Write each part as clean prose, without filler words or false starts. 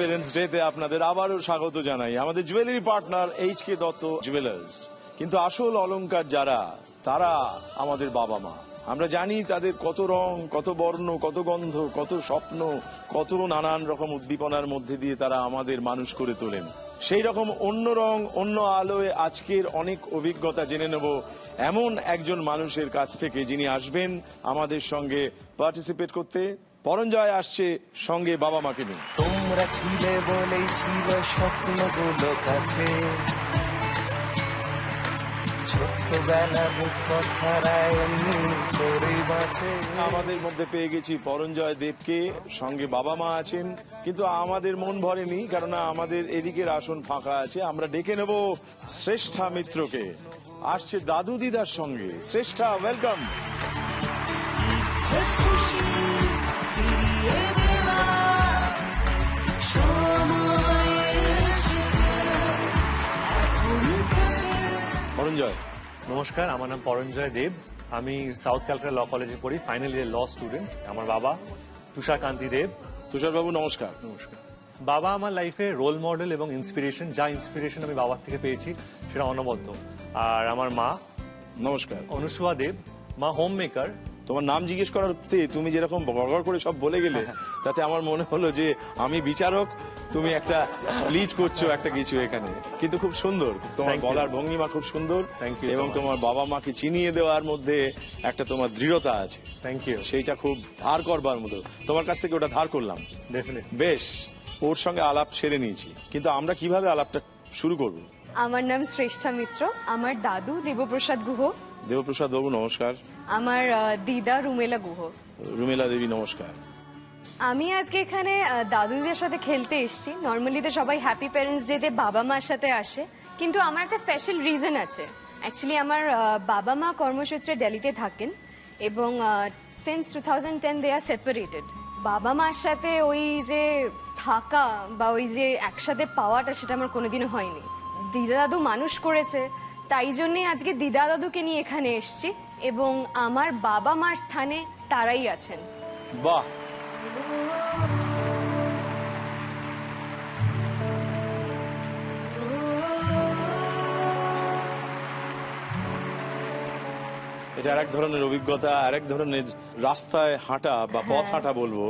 Parents day তে আপনাদের আবারও স্বাগত জানাই আমাদের জুয়েলারি পার্টনার এইচ.কে দত্ত জুয়েলার্স। কিন্তু আসল অলংকার যারা, তারা আমাদের বাবা মা। আমরা জানি তাদের কত রং, কত বর্ণ, কত গন্ধ, কত স্বপ্ন, কত নানান রকম উদ্দীপনার মধ্যে দিয়ে তারা আমাদের মানুষ করে তোলেন। সেই রকম অন্য রং, অন্য আলোয় আজকের অনেক অভিজ্ঞতা জেনে নেব এমন একজন মানুষের কাছ থেকে, যিনি আসবেন আমাদের সঙ্গে পার্টিসিপেট করতে। পরঞ্জয় আসছে সঙ্গে বাবা মাকে নিয়ে। তোমরা ছিলে বলেই ছিল স্বপ্নগুলো কাছে, ছোট্টবেলার কথারা এমনি করেই বাঁচে। আমাদের মধ্যে পেয়ে গেছি পরঞ্জয় দেবকে, সঙ্গে বাবা মা আছেন। কিন্তু আমাদের মন ভরেনি, কারণ আমাদের এদিকের আসন ফাঁকা আছে। আমরা ডেকে নেব শ্রেষ্ঠা মিত্রকে। আসছে দাদু দিদার সঙ্গে। শ্রেষ্ঠা, ওয়েলকাম। পরঞ্জয়, নমস্কার, আমার নাম পরঞ্জয় দেব। আমি সাউথ ক্যালকাটা ল কলেজে পড়ি, ফাইনাল ইয়ার ল স্টুডেন্ট। আমার বাবা তুষার কান্তি দেব। তুষার বাবু নমস্কার। নমস্কার। বাবা আমার লাইফে রোল মডেল এবং ইন্সপিরেশন। যা ইন্সপিরেশন আমি বাবার থেকে পেয়েছি সেটা অনবদ্য। আর আমার মা নমস্কার। অনুসুয়া দেব, মা হোম মেকার। তোমার নাম জিজ্ঞেস করার তুমি যেরকম গড়গড় করে সব বলে গেলে, তাতে আমার মনে হলো যে আমি বিচারক, তুমি একটা লিড করছো একটা কিছু এখানে। কিন্তু খুব সুন্দর তোমার বলার ভঙ্গিমা, খুব সুন্দর। এবং তোমার বাবা মাকে চিনিয়ে দেওয়ার মধ্যে একটা তোমার দৃঢ়তা আছে। Thank you. সেইটা খুব ধার করবার মতো। তোমার কাছ থেকে ওটা ধার করলাম। ডেফিনেটলি। বেশ, ওর সঙ্গে আলাপ সেরে নিয়েছি, কিন্তু আমরা কিভাবে আলাপটা শুরু করব? আমার নাম শ্রেষ্ঠা মিত্র। আমার দাদু দেবপ্রসাদ গুহ। দেবপ্রসাদ বাবু নমস্কার। আমার দিদা রুমেলা গুহ। রুমেলা দেবী নমস্কার। আমি আজকে এখানে দাদুদের সাথে খেলতে এসেছি। নর্মালি তো সবাই হ্যাপি প্যারেন্টস ডে তে বাবা মার সাথে আসে, কিন্তু আমার একটা স্পেশাল রিজন আছে। অ্যাকচুয়ালি আমার বাবা মা কর্মসূত্রে দিল্লিতে থাকেন এবং সিন্স 2010 দে আর সেপারেটেড। বাবা মার সাথে ওই যে থাকা বা ওই যে একসাথে পাওয়াটা, সেটা আমার কোনোদিনও হয়নি। দিদা দাদু মানুষ করেছে, তাই জন্যই আজকে দিদা দাদুকে নিয়ে এখানে এসেছি এবং আমার বাবা মার স্থানে তারাই আছেন। বাহ, এটা আরেক ধরনের অভিজ্ঞতা, আরেক ধরনের রাস্তায় হাঁটা বা পথ হাঁটা বলবো,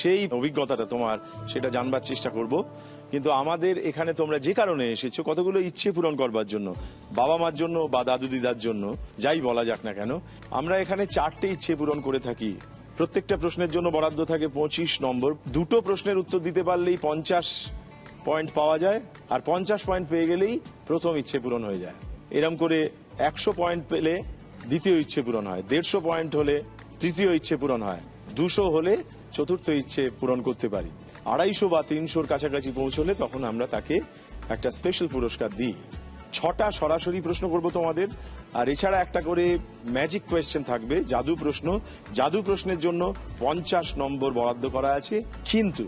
সেই অভিজ্ঞতাটা তোমার, সেটা জানবার চেষ্টা করব। কিন্তু আমাদের এখানে তোমরা যে কারণে এসেছো, কতগুলো ইচ্ছে পূরণ করবার জন্য, বাবা মার জন্য বা দাদু দিদার জন্য, যাই বলা যাক না কেন। আমরা এখানে 4টে ইচ্ছে পূরণ করে থাকি। প্রত্যেকটা প্রশ্নের জন্য বরাদ্দ থাকে 25 নম্বর। 2টো প্রশ্নের উত্তর দিতে পারলেই 50 পয়েন্ট পাওয়া যায়, আর 50 পয়েন্ট পেয়ে গেলেই প্রথম ইচ্ছে পূরণ হয়ে যায়। এরকম করে 100 পয়েন্ট পেলে দ্বিতীয় ইচ্ছে পূরণ হয়, 150 পয়েন্ট হলে তৃতীয় ইচ্ছে পূরণ হয়, 200 হলে চতুর্থ ইচ্ছে পূরণ করতে পারি। 250 বা 300-র কাছাকাছি পৌঁছলে তখন আমরা তাকে একটা স্পেশাল পুরস্কার দিই। 6টা সরাসরি প্রশ্ন করব তোমাদের, আর এছাড়া একটা করে ম্যাজিক কোয়েশ্চেন থাকবে, জাদু প্রশ্ন। জাদু প্রশ্নের জন্য 50 নম্বর বরাদ্দ করা আছে। কিন্তু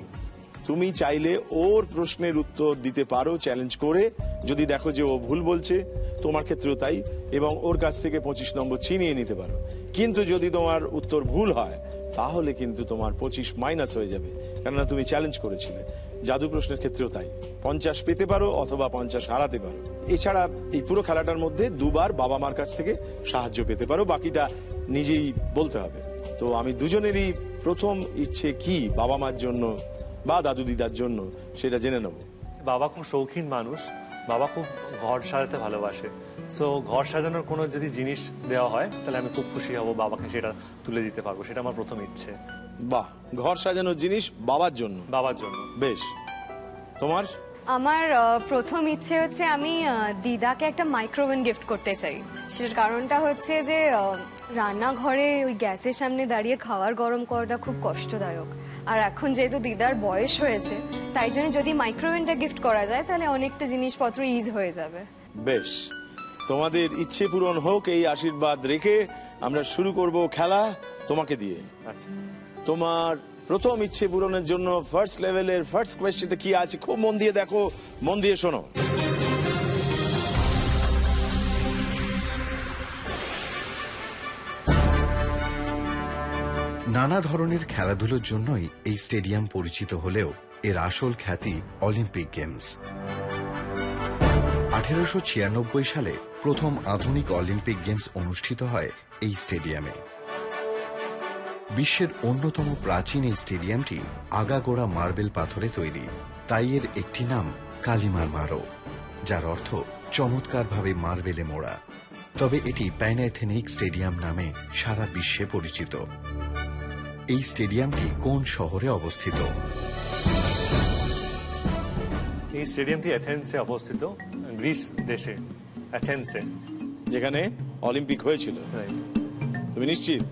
তুমি চাইলে ওর প্রশ্নের উত্তর দিতে পারো চ্যালেঞ্জ করে, যদি দেখো যে ও ভুল বলছে, তোমার ক্ষেত্রেও তাই, এবং ওর কাছ থেকে 25 নম্বর ছিনিয়ে নিতে পারো। কিন্তু যদি তোমার উত্তর ভুল হয়, তাহলে কিন্তু তোমার 25 মাইনাস হয়ে যাবে, কেননা তুমি চ্যালেঞ্জ করেছিলে। জাদু প্রশ্নের ক্ষেত্রেও তাই, 50 পেতে পারো অথবা 50 হারাতে পারো। এছাড়া এই পুরো খেলাটার মধ্যে 2বার বাবা মার কাছ থেকে সাহায্য পেতে পারো, বাকিটা নিজেই বলতে হবে। তো আমি দুজনেরই প্রথম ইচ্ছে কি বাবা মার জন্য বা দাদু দিদার জন্য, সেটা জেনে নেব। বাবা খুব শৌখিন মানুষ। বাবা খুব ঘর সাজাতে ভালোবাসে। সো ঘর সাজানোর কোনো যদি জিনিস দেওয়া হয়, তাহলে আমি খুব খুশি হব, বাবাকে সেটা তুলে দিতে পারবো। সেটা আমার প্রথম ইচ্ছে। বাহ, ঘর সাজানোর জিনিস বাবার জন্য। বাবার জন্য। বেশ, তোমার? আমার প্রথম ইচ্ছে হচ্ছে আমি দিদাকে একটা মাইক্রোওভেন গিফট করতে চাই। সেটার কারণটা হচ্ছে যে রান্নাঘরে ওই গ্যাসের সামনে দাঁড়িয়ে খাবার গরম করাটা খুব কষ্টদায়ক। আর এখন যেহেতু দিদার বয়স হয়েছে, তাই জন্য যদি মাইক্রোওভেনটা গিফট করা যায়, তাহলে অনেকটা জিনিসপত্র ইজ হয়ে যাবে। বেশ, তোমাদের ইচ্ছে পূরণ হোক এই আশীর্বাদ রেখে আমরা শুরু করব খেলা তোমাকে দিয়ে। আচ্ছা, তোমার প্রথম ইচ্ছে পূরণের জন্য ফার্স্ট লেভেলের ফার্স্ট কোয়েশ্চেনটা কি আছে, খুব মন দিয়ে দেখো, মন দিয়ে শোনো। নানা ধরনের খেলাধুলোর জন্যই এই স্টেডিয়াম পরিচিত হলেও এর আসল খ্যাতি অলিম্পিক গেমস। 1896 সালে প্রথম আধুনিক অলিম্পিক গেমস অনুষ্ঠিত হয় এই স্টেডিয়ামে। বিশ্বের অন্যতম প্রাচীন এই স্টেডিয়ামটি আগাগোড়া মার্বেল পাথরে তৈরি, তাই এর একটি নাম কালিমার মারো, যার অর্থ চমৎকারভাবে মার্বেলে মোড়া। তবে এটি প্যানাথেনিক স্টেডিয়াম নামে সারা বিশ্বে পরিচিত। এই স্টেডিয়ামটি কোন শহরে অবস্থিত? এই স্টেডিয়ামটি অ্যাথেন্সে অবস্থিত, গ্রিস দেশে অ্যাথেন্সে, যেখানে অলিম্পিক হয়েছিল। তুমি নিশ্চিত?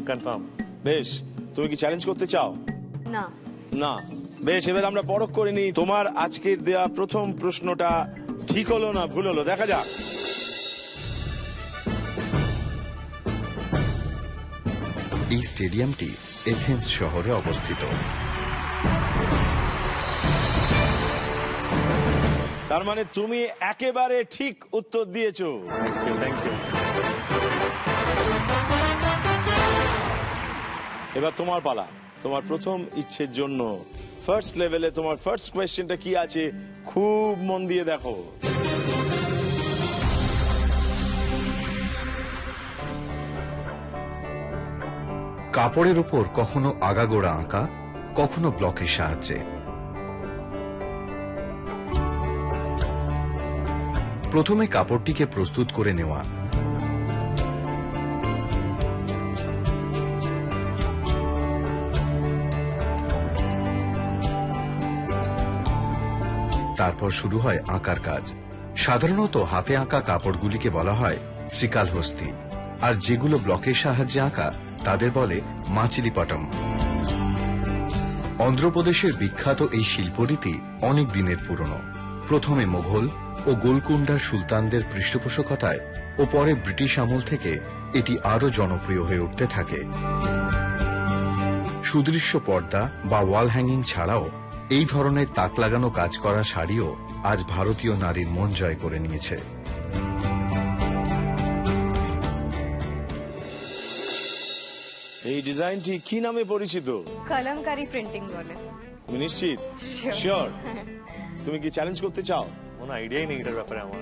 কনফার্ম। বেশ, তুমি কি চ্যালেঞ্জ করতে চাও? না। না। বেশ, এবার আমরা পরখ করে নিই তোমার আজকের দেয়া প্রথম প্রশ্নটা ঠিক হলো না ভুল হলো, দেখা যাক। এই স্টেডিয়ামটি এথেন্স শহরে অবস্থিত। তার মানে তুমি একেবারে ঠিক উত্তর দিয়েছো। Thank you. এবার তোমার পালা। তোমার প্রথম ইচ্ছের জন্য ফার্স্ট লেভেলে তোমার ফার্স্ট কোয়েশ্চেনটা কি আছে খুব মন দিয়ে দেখো। কাপড়ের উপর কখনো আগাগোড়া আঁকা, কখনো ব্লকের সাহায্যে। প্রথমে কাপড়টিকে প্রস্তুত করে নেওয়া, তারপর শুরু হয় আঁকার কাজ। সাধারণত হাতে আঁকা কাপড়গুলিকে বলা হয় শ্রীকালহস্তি, আর যেগুলো ব্লকের সাহায্যে আঁকা তাদের বলে মাচিলিপটম। অন্ধ্রপ্রদেশের বিখ্যাত এই শিল্পরীতি অনেক দিনের পুরনো। প্রথমে মোঘল ও গোলকুন্ডার সুলতানদের পৃষ্ঠপোষকতায় ও পরে ব্রিটিশ আমল থেকে এটি আরো জনপ্রিয় হয়ে উঠতে থাকে। সুদৃশ্য পর্দা বা ওয়াল হ্যাঙ্গিং ছাড়াও এই ধরনের তাক লাগানো কাজ করা শাড়িও আজ ভারতীয় নারীর মন জয় করে নিয়েছে। এই ডিজাইনটি কি নামে পরিচিত? কলমকারী প্রিন্টিং বলে। তুমি নিশ্চিত? Sure. শিওর? তুমি কি চ্যালেঞ্জ করতে চাও? কোনো আইডিয়াই নেই এটার ব্যাপারে আমার।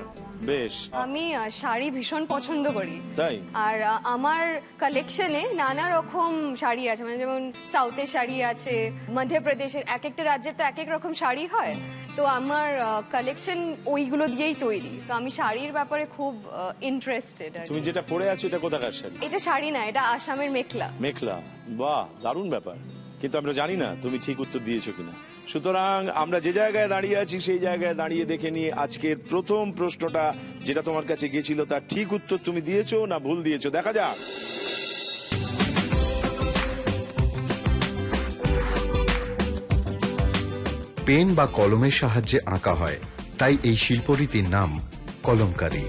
বেশ, আমি শাড়ি ভীষণ পছন্দ করি, তাই আর আমার কালেকশনে নানা রকম শাড়ি আছে, মানে যেমন সাউথের শাড়ি আছে, মধ্যপ্রদেশের, এক একটা রাজ্যের তো এক এক রকম শাড়ি হয়, তো আমার কালেকশন ওইগুলো দিয়েই তৈরি। তো আমি শাড়ির ব্যাপারে খুব ইন্টারেস্টেড। তুমি যেটা পরে আছো এটা কোথাকার শাড়ি? এটা শাড়ি না, এটা আসামের মেখলা। মেখলা। বাহ, দারুণ ব্যাপার। কিন্তু আমরা জানি না তুমি ঠিক উত্তর দিয়েছো কিনা। সুতরাং আমরা যে জায়গায় দাঁড়িয়ে আছি সেই জায়গায় দাঁড়িয়ে দেখে নিয়ে আজকের প্রথম প্রশ্নটা যেটা তোমার কাছে গিয়েছিল তার ঠিক উত্তর তুমি দিয়েছো না ভুল দিয়েছো, দেখা যাক। পেন বা কলমের সাহায্যে আঁকা হয়, তাই এই শিল্পরীতির নাম কলমকারী।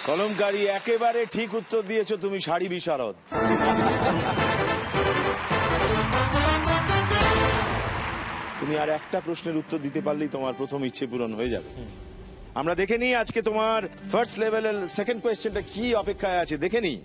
কলমকারী একেবারে ঠিক উত্তর দিয়েছো, তুমি শাড়ি বিশারদ। তুমি আর একটা প্রশ্নের উত্তর দিতে পারলেই তোমার প্রথম ইচ্ছে পূরণ হয়ে যাবে। আমরা দেখে নিই আজকে তোমার ফার্স্ট লেভেলের সেকেন্ড কোয়েশ্চেনটা কি অপেক্ষায় আছে, দেখে নিই।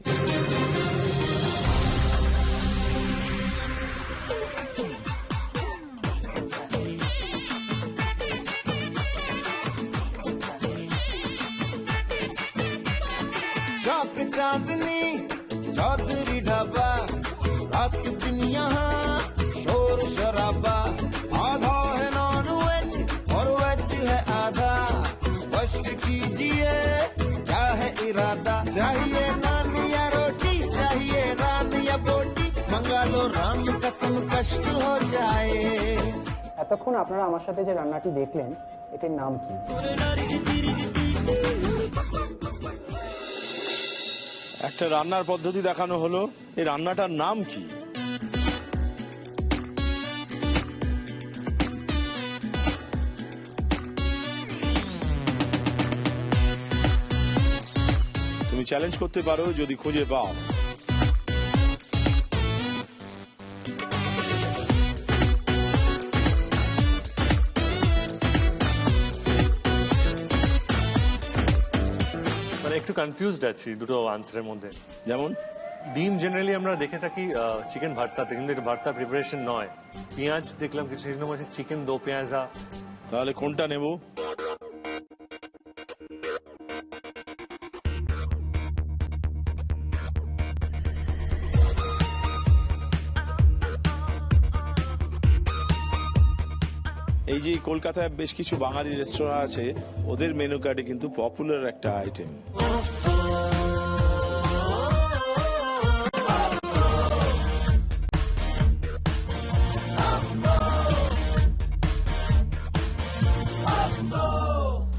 शौक चांदनी चौधरी ढाबा रात दिन यहाँ शोर शराबा आधा है नॉन वेज और वेज है आधा स्पष्ट कीजिए क्या है इरादा चाहिए नान या रोटी चाहिए रान या बोटी मंगा लो राम कसम कष्ट हो जाए। এতক্ষণ আপনারা আমার সাথে যে রান্নাটি দেখলেন এটির নাম কি? একটা রান্নার পদ্ধতি দেখানো হলো, এই রান্নাটার নাম কি? তুমি চ্যালেঞ্জ করতে পারো যদি খুঁজে পাও। মানে একটু কনফিউজড আছি দুটো আনসারের মধ্যে। যেমন ডিম জেনারেলি আমরা দেখে থাকি চিকেন ভর্তাতে, কিন্তু এটা ভর্তা প্রিপারেশন নয়। পেঁয়াজ দেখলাম কিছু আছে চিকেন দো পেঁয়াজা। তাহলে কোনটা নেব? এই যে কলকাতায় বেশ কিছু বাঙালি রেস্তোরাঁ আছে, ওদের মেনু কার্ডে কিন্তু পপুলার একটা item.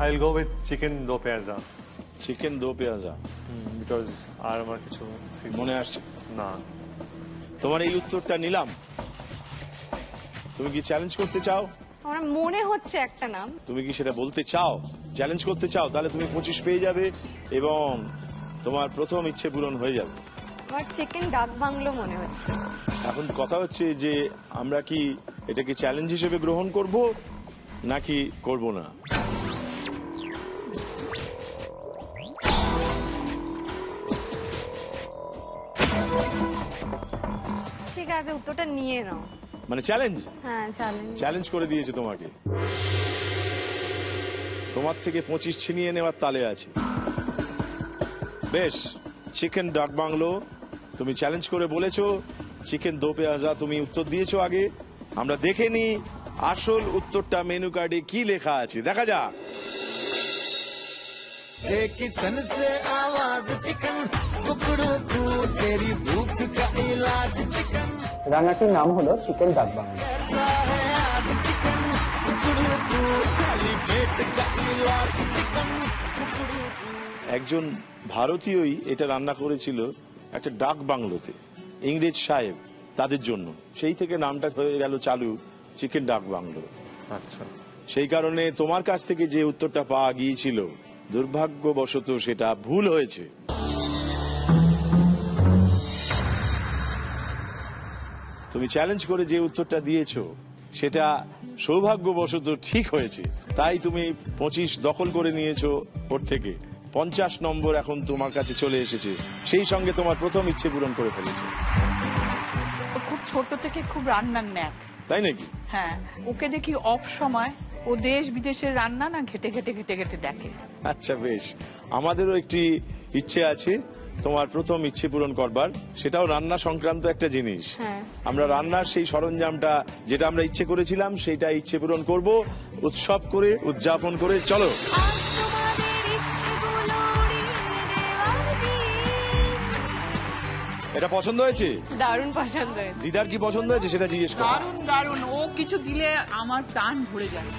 I'll go with chicken do pyaza chicken দো পেঁয়াজা because আর আমার কিছু মনে আসছে না। তোমার এই উত্তরটা নিলাম। তুমি কি চ্যালেঞ্জ করতে চাও? আমার মনে হচ্ছে একটা নাম। তুমি কি সেটা বলতে চাও, চ্যালেঞ্জ করতে চাও? তাহলে তুমি 25 পেয়ে যাবে এবং তোমার প্রথম ইচ্ছে পূরণ হয়ে যাবে। আমার চিকেন ডাক বাংলো মনে হচ্ছে। এখন কথা হচ্ছে যে আমরা কি এটাকে চ্যালেঞ্জ হিসেবে গ্রহণ করব নাকি করব না। ঠিক আছে, উত্তরটা নিয়ে নাও। মানে চ্যালেঞ্জ? হ্যাঁ, চ্যালেঞ্জ করে দিয়েছে তোমাকে। তোমার থেকে 25 ছিনিয়ে নেওয়ার তালে আছে। বেশ, চিকেন ডাক বাংলো তুমি চ্যালেঞ্জ করে বলেছো, চিকেন দো পেঁয়াজা তুমি উত্তর দিয়েছো আগে। আমরা দেখে নি আসল উত্তরটা মেনু কার্ডে কি লেখা আছে, দেখা যাক। किचन से आवाज चिकन कुकड़ू कू तेरी भूख का इलाज चिकन রান্নাটির নাম হলো চিকেন ডাক বাংলো। आज चिकन कुकड़ू कू खाली पेट का इलाज चिकन कुकड़ू कू। একজন ভারতীয়ই এটা রান্না করেছিল একটা ডাক বাংলোতে, ইংরেজ সাহেব তাদের জন্য। সেই থেকে নামটা হয়ে গেল চালু চিকেন ডাক বাংলো। আচ্ছা, সেই কারণে তোমার কাছ থেকে যে উত্তরটা পাওয়া গিয়েছিল, দুর্ভাগ্যবশত সেটা ভুল হয়েছে। তুমি চ্যালেঞ্জ করে যে উত্তরটা দিয়েছো সেটা সৌভাগ্যবশত ঠিক হয়েছে, তাই তুমি 25 দখল করে নিয়েছো ওর থেকে। 50 নম্বর এখন তোমার কাছে চলে এসেছে, সেই সঙ্গে তোমার প্রথম ইচ্ছে পূরণ করে ফেলেছে। ও খুব ছোট থেকে খুব রান্নার ন্যাক। তাই নাকি? হ্যাঁ, ওকে দেখি অফ সময় ও দেশ বিদেশের রান্না না ঘেটে ঘেটে ঘেটে ঘেটে দেখে। আচ্ছা বেশ, আমাদেরও একটি ইচ্ছে আছে তোমার প্রথম ইচ্ছে পূরণ করবার, সেটাও রান্না সংক্রান্ত একটা জিনিস। হ্যাঁ। আমরা রান্নার সেই সরঞ্জামটা যেটা আমরা ইচ্ছে করেছিলাম সেটা ইচ্ছে পূরণ করব, উৎসব করে উদযাপন করে। চলো। এটা পছন্দ হয়েছে? দারুণ পছন্দ হয়েছে। দিদার কি পছন্দ হয়েছে সেটা জিজ্ঞেস করো। দারুণ দারুণ, ও কিছু দিলে আমার প্রাণ ভরে যায়।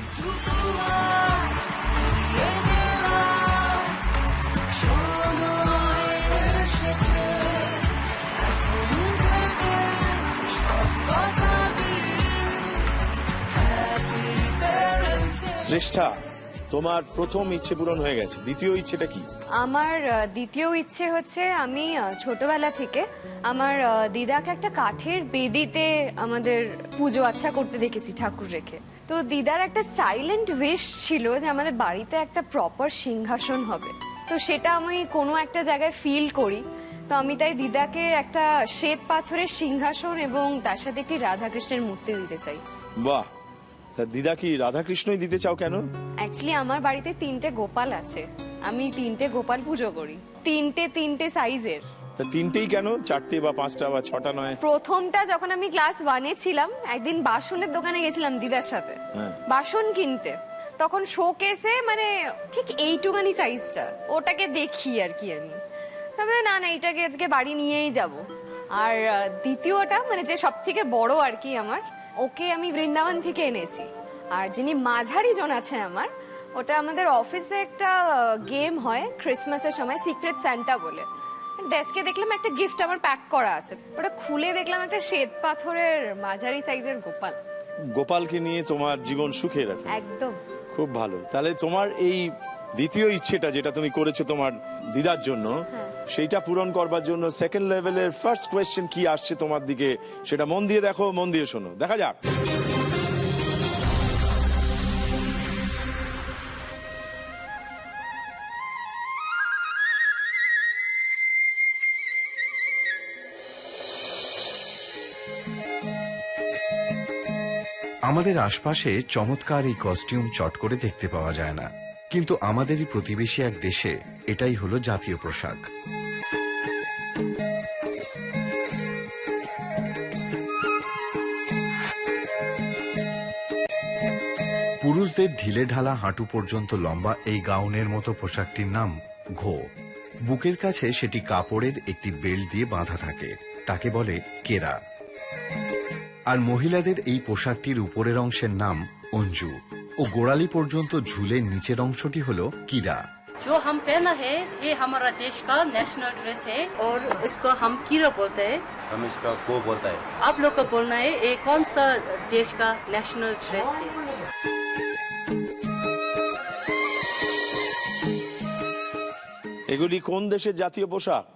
শ্রেষ্ঠা, তোমার প্রথম ইচ্ছে পূরণ হয়ে গেছে, দ্বিতীয় ইচ্ছেটা কি? আমার দ্বিতীয় ইচ্ছে হচ্ছে, আমি ছোটবেলা থেকে আমার দিদাকে একটা কাঠের বেদিতে আমাদের পুজো আচ্ছা করতে দেখেছি ঠাকুর রেখে। তো দিদার একটা সাইলেন্ট উইশ ছিল যে আমাদের বাড়িতে একটা প্রপার সিংহাসন হবে। তো সেটা আমি কোনো একটা জায়গায় ফিল করি। তো আমি তাই দিদাকে একটা শ্বেত পাথরের সিংহাসন এবং তার সাথে একটি রাধাকৃষ্ণের মূর্তি দিতে চাই। বাহ, তা দিদা কি রাধাকৃষ্ণই দিতে চাও কেন? অ্যাকচুয়ালি আমার বাড়িতে 3টে গোপাল আছে, আমি 3টে গোপাল পুজো করি, 3টে সাইজের। তা 3টেই কেন, 4টে বা 5টা বা 6টা নয়? প্রথমটা যখন আমি ক্লাস 1-এ ছিলাম, একদিন বাসনের দোকানে গেছিলাম দিদার সাথে হ্যাঁ। বাসন কিনতে। তখন শোকেসে মানে ঠিক এইটুখানি সাইজটা, ওটাকে দেখি আর কি আমি, তবে না এটাকে আজকে বাড়ি নিয়েই যাব। আর দ্বিতীয়টা মানে যে সব থেকে বড় আর কি আমার, ওকে আমি বৃন্দাবন থেকে এনেছি। আর যিনি মাঝারি জন আছে আমার, ওটা আমাদের অফিসে একটা গেম হয় ক্রিসমাসের সময়, সিক্রেট স্যান্টা বলে। ডেস্কে দেখলাম একটা গিফট আমার প্যাক করা আছে, ওটা খুলে দেখলাম একটা শ্বেত পাথরের মাঝারি সাইজের গোপাল। গোপালকে নিয়ে তোমার জীবন সুখে রাখো। একদম। খুব ভালো। তাহলে তোমার এই দ্বিতীয় ইচ্ছেটা যেটা তুমি করেছো তোমার দিদার জন্য, সেইটা পূরণ করবার জন্য সেকেন্ড লেভেলের ফার্স্ট কোয়েশ্চেন কি আসছে তোমার দিকে, সেটা মন দিয়ে দেখো, মন দিয়ে শোনো, দেখা যাক। আমাদের আশপাশে চমৎকার এই কস্টিউম চট করে দেখতে পাওয়া যায় না, কিন্তু আমাদেরই প্রতিবেশী এক দেশে এটাই হলো জাতীয় পোশাক। পুরুষদের ঢিলে ঢালা হাঁটু পর্যন্ত লম্বা এই গাউনের মতো পোশাকটির নাম ঘো। বুকের কাছে সেটি কাপড়ের একটি বেল্ট দিয়ে বাঁধা থাকে, তাকে বলে কেরা। আর মহিলাদের এই পোশাকটির উপরের অংশের নাম অঞ্জু ও গোড়ালি পর্যন্ত ঝুলে নিচের অংশটি হলো কিরা। जो हम पहना है ये हमारा देश का नेशनल ड्रेस है और इसको हम कीरा बोलते हैं। हम इसका को बोलता है। आप लोग को बोलना है ये कौन सा देश का नेशनल ड्रेस है। এগুলি কোন দেশের জাতীয় পোশাক?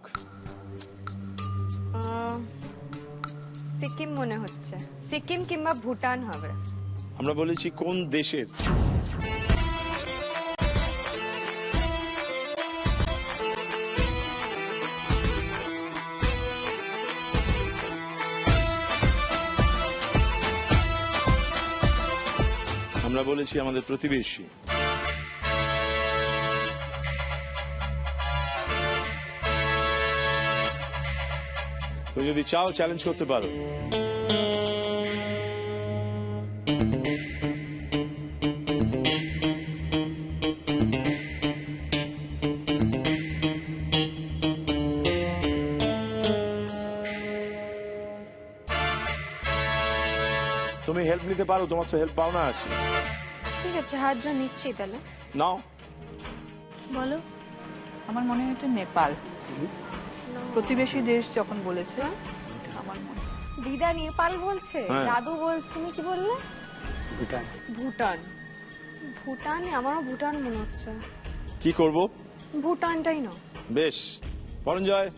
সিকিম মনে হচ্ছে, সিকিম কিংবা ভুটান হবে। আমরা বলেছি কোন দেশের। আমরা বলেছি আমাদের প্রতিবেশী। তো যদি চাও চ্যালেঞ্জ করতে পারো। তুমি হেল্প নিতে পারো, তোমার তো হেল্প পাওনা আছে। ঠিক আছে, সাহায্য নিচ্ছি তাহলে। নাও বলো। আমার মনে হয় এটা নেপাল। প্রতিবেশী দেশ যখন বলেছে আমার মনে হয়। দিদা নেপাল বলছে, হ্যাঁ। দাদু তুমি কি বললে? ভুটান। ভুটান। ভুটান, আমারও ভুটান মনে হচ্ছে। কি করব? ভুটানটাই না। বেশ, পরঞ্জয়।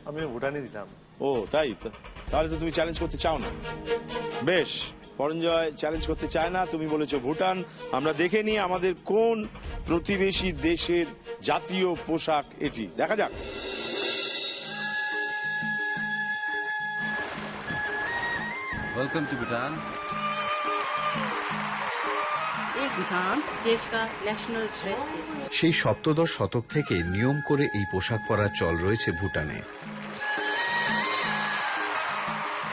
আমি ভুটানে দিতাম। ও তাই তো, তাহলে তো তুমি চ্যালেঞ্জ করতে চাও না। বেশ, পরঞ্জয় চ্যালেঞ্জ করতে চায় না, তুমি বলেছো ভুটান। আমরা দেখে নিই আমাদের কোন প্রতিবেশী দেশের জাতীয় পোশাক এটি, দেখা যাক। Welcome to Bhutan. ये भूटान देश का नेशनल ड्रेस है। সেই সপ্তদশ শতক থেকে নিয়ম করে এই পোশাক পরার চল রয়েছে ভুটানে।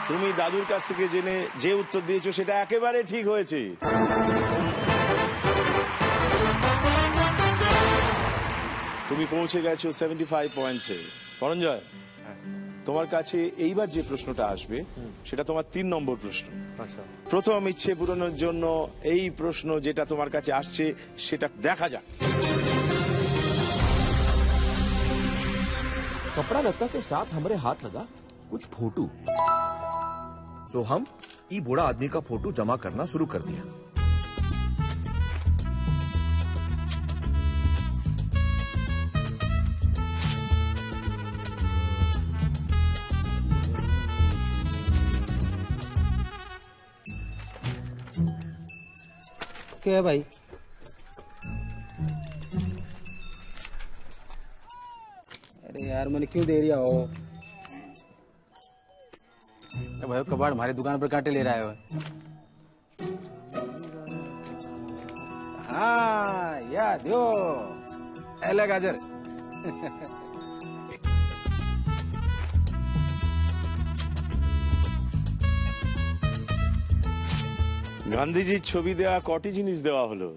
তুমি দাদুর কাছ থেকে জেনে যে উত্তর দিয়েছো সেটা একেবারে ঠিক হয়েছে। তুমি পৌঁছে গেছো 75 পয়েন্টসে। পরঞ্জয়, তোমার কাছে এইবার যে প্রশ্নটা আসবে সেটা তোমার 3 নম্বর প্রশ্ন। আচ্ছা, প্রথম ইচ্ছে পূরণের জন্য এই প্রশ্ন যেটা তোমার কাছে আসছে সেটা দেখা যাক। कपड़ा लत्ता के साथ हमारे हाथ लगा कुछ फोटो, तो हम ई बूढ़ा आदमी का फोटो जमा करना शुरू कर दिया। क्या है भाई? अरे यार मैंने क्यों दे रहा हो? भाई कबाड़ हमारी दुकान पर कांटे ले रहा है। हाँ याद हो, एला गाजर। গান্ধীজির ছবি দেওয়া কটি জিনিস দেওয়া হলো?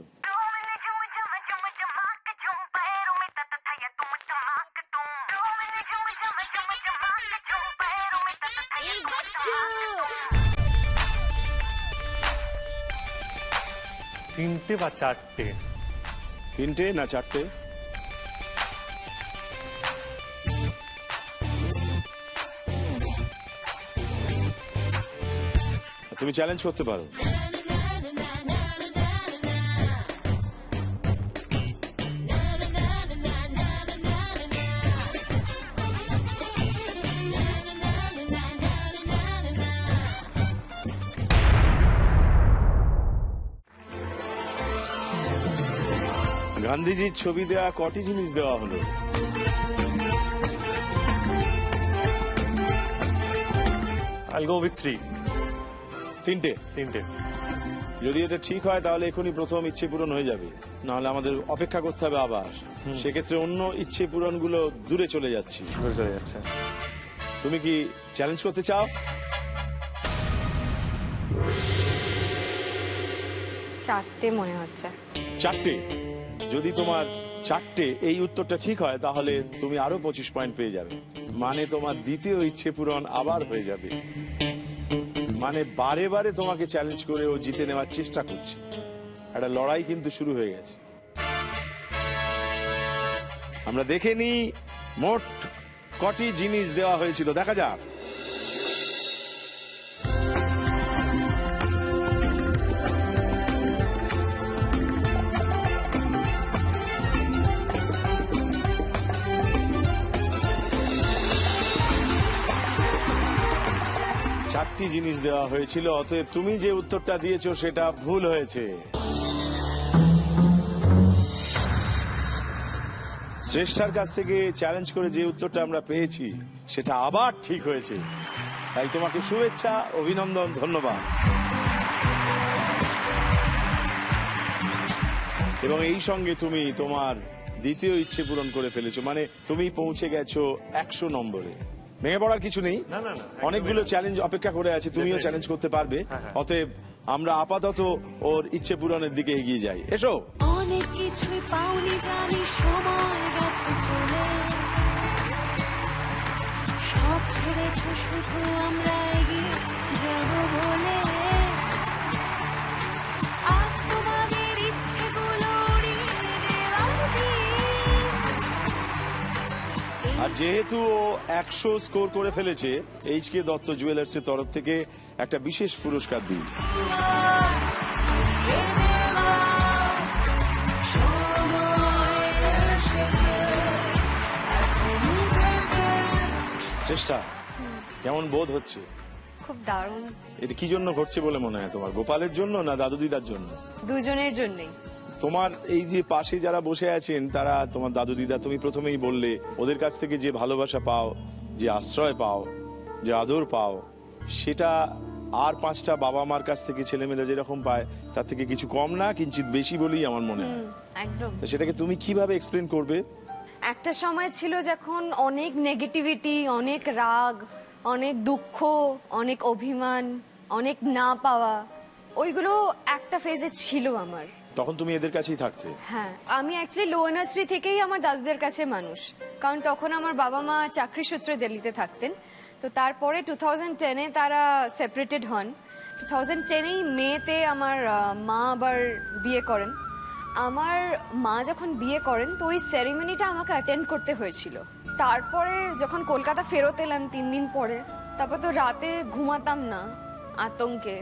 তিনটে বা চারটে? 3টে না 4টে? তুমি চ্যালেঞ্জ করতে পারো। গান্ধীজির ছবি দেওয়া কটি জিনিস দেওয়া হলো? I'll go with 3. তিনটে। যদি এটা ঠিক হয় তাহলে এখনই প্রথম ইচ্ছে পূরণ হয়ে যাবে, নাহলে আমাদের অপেক্ষা করতে হবে আবার। সেক্ষেত্রে অন্য ইচ্ছে পূরণগুলো দূরে চলে যাচ্ছে। দূরে চলে যাচ্ছে। তুমি কি চ্যালেঞ্জ করতে চাও? চারটে মনে হচ্ছে। চারটে? যদি তোমার চারটে এই উত্তরটা ঠিক হয় তাহলে তুমি আরো 25 পয়েন্ট পেয়ে যাবে, মানে তোমার দ্বিতীয় ইচ্ছে পূরণ আবার হয়ে যাবে। মানে বারে বারে তোমাকে চ্যালেঞ্জ করে ও জিতে নেওয়ার চেষ্টা করছে। একটা লড়াই কিন্তু শুরু হয়ে গেছে। আমরা দেখে নিই মোট কটি জিনিস দেওয়া হয়েছিল, দেখা যাক। চারটি জিনিস দেওয়া হয়েছিল, অতএব তুমি যে উত্তরটা দিয়েছো সেটা ভুল হয়েছে। শ্রেষ্ঠার কাছ থেকে চ্যালেঞ্জ করে যে উত্তরটা আমরা পেয়েছি সেটা আবার ঠিক হয়েছে, তাই তোমাকে শুভেচ্ছা, অভিনন্দন, ধন্যবাদ। এবং এই সঙ্গে তুমি তোমার দ্বিতীয় ইচ্ছে পূরণ করে ফেলেছো, মানে তুমি পৌঁছে গেছো 100 নম্বরে। ভেঙে পড়ার কিছু নেই, না, না, না, অনেকগুলো চ্যালেঞ্জ অপেক্ষা করে আছে, তুমিও চ্যালেঞ্জ করতে পারবে। অতএব আমরা আপাতত ওর ইচ্ছে পূরণের দিকে এগিয়ে যাই। এসো। অনেক কিছুই পাওনি জানি, সময় গেছে চলে, সব ছেড়েছ শুধু আমরা এগিয়ে যাব বলে। আজ তোমাদের ইচ্ছেগুলো উড়িয়ে দেওয়ার দিন। আর যেহেতু ও 100 স্কোর করে ফেলেছে, HK দত্ত জুয়েলার্স এর তরফ থেকে একটা বিশেষ পুরস্কার দিই। শ্রেষ্ঠা, কেমন বোধ হচ্ছে? খুব দারুণ। এটা কি জন্য ঘটছে বলে মনে হয় তোমার? গোপালের জন্য না দাদু দিদার জন্য? দুজনের জন্যই। তোমার এই যে পাশে যারা বসে আছেন তারা তোমার দাদু দিদা, তুমি প্রথমেই বললে ওদের কাছ থেকে যে ভালোবাসা পাও, যে আশ্রয় পাও, যে আদর পাও, সেটা আর 5টা বাবা মার কাছ থেকে ছেলেমেয়েরা যেরকম পায় তার থেকে কিছু কম না, কিঞ্চিত বেশি বলেই আমার মনে হয়। একদম। তো সেটাকে তুমি কিভাবে এক্সপ্লেন করবে? একটা সময় ছিল যখন অনেক নেগেটিভিটি, অনেক রাগ, অনেক দুঃখ, অনেক অভিমান, অনেক না পাওয়া, ওইগুলো একটা ফেজে ছিল আমার। তখন তুমি এদের কাছেই থাকতে? হ্যাঁ, আমি অ্যাকচুয়ালি লো এনার্জি থেকেই আমার দাদুদের কাছে মানুষ, কারণ তখন আমার বাবা মা চাকরি সূত্রে দিল্লিতে থাকতেন। তো তারপরে 2010-এ তারা সেপারেটেড হন। 2010-এই মেতে আমার মা আবার বিয়ে করেন। আমার মা যখন বিয়ে করেন তো ওই সেরিমনিটা আমাকে অ্যাটেন্ড করতে হয়েছিল। তারপরে যখন কলকাতা ফেরত এলাম 3 দিন পরে, তারপর তো রাতে ঘুমাতাম না, আতঙ্কে,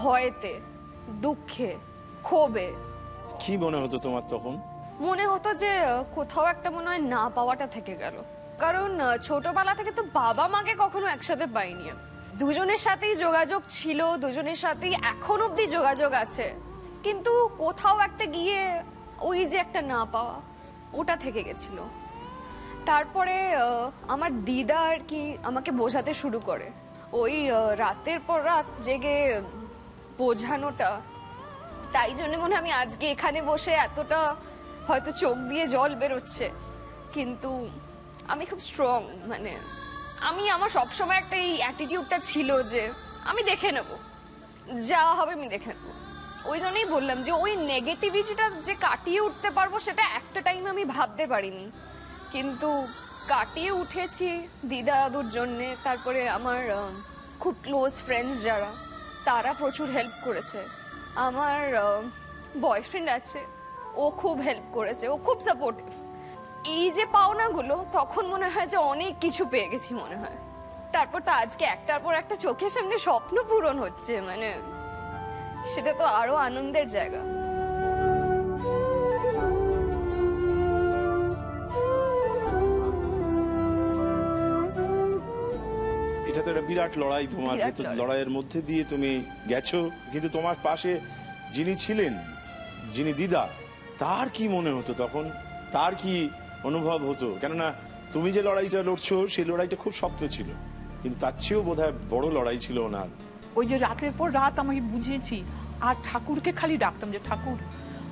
ভয়েতে, দুঃখে, ক্ষোভে। কি মনে হতো তোমার তখন? মনে হতো যে কোথাও একটা মনে হয় না পাওয়াটা থেকে গেল, কারণ ছোটবেলা থেকে তো বাবা মাকে কখনো একসাথে পাইনি। দুজনের সাথেই যোগাযোগ ছিল, দুজনের সাথেই এখন অব্দি যোগাযোগ আছে, কিন্তু কোথাও একটা গিয়ে ওই যে একটা না পাওয়া, ওটা থেকে গেছিল। তারপরে আমার দিদা আর কি আমাকে বোঝাতে শুরু করে, ওই রাতের পর রাত জেগে বোঝানোটা। তাই জন্য মনে হয় আমি আজকে এখানে বসে এতটা হয়তো চোখ দিয়ে জল বেরোচ্ছে, কিন্তু আমি খুব স্ট্রং। মানে আমার সবসময় একটা এই অ্যাটিটিউডটা ছিল যে আমি দেখে নেব, যা হবে আমি দেখে নেব। ওই জন্যই বললাম যে ওই নেগেটিভিটিটা যে কাটিয়ে উঠতে পারবো সেটা একটা টাইম আমি ভাবতে পারিনি, কিন্তু কাটিয়ে উঠেছি দিদা দাদুর জন্যে। তারপরে আমার খুব ক্লোজ ফ্রেন্ডস যারা, তারা প্রচুর হেল্প করেছে। আমার বয়ফ্রেন্ড আছে, ও খুব হেল্প করেছে, ও খুব সাপোর্টিভ। এই যে পাওনাগুলো, তখন মনে হয় যে অনেক কিছু পেয়ে গেছি মনে হয়। তারপর তো আজকে একটার পর একটা চোখের সামনে স্বপ্ন পূরণ হচ্ছে, মানে সেটা তো আরো আনন্দের জায়গা। এটা তো একটা বিরাট লড়াই তোমার, কিন্তু লড়াইয়ের মধ্যে দিয়ে তুমি গেছো। কিন্তু তোমার পাশে যিনি ছিলেন, যিনি দিদা, তার কি মনে হতো তখন? তার কি অনুভব হতো? কেননা তুমি যে লড়াইটা লড়ছো সেই লড়াইটা খুব শক্ত ছিল, কিন্তু তার চেয়েও বোধহয় বড় লড়াই ছিল ওনার। ওই যে রাতের পর রাত আমাকে বুঝিয়েছি আর ঠাকুরকে খালি ডাকতাম যে ঠাকুর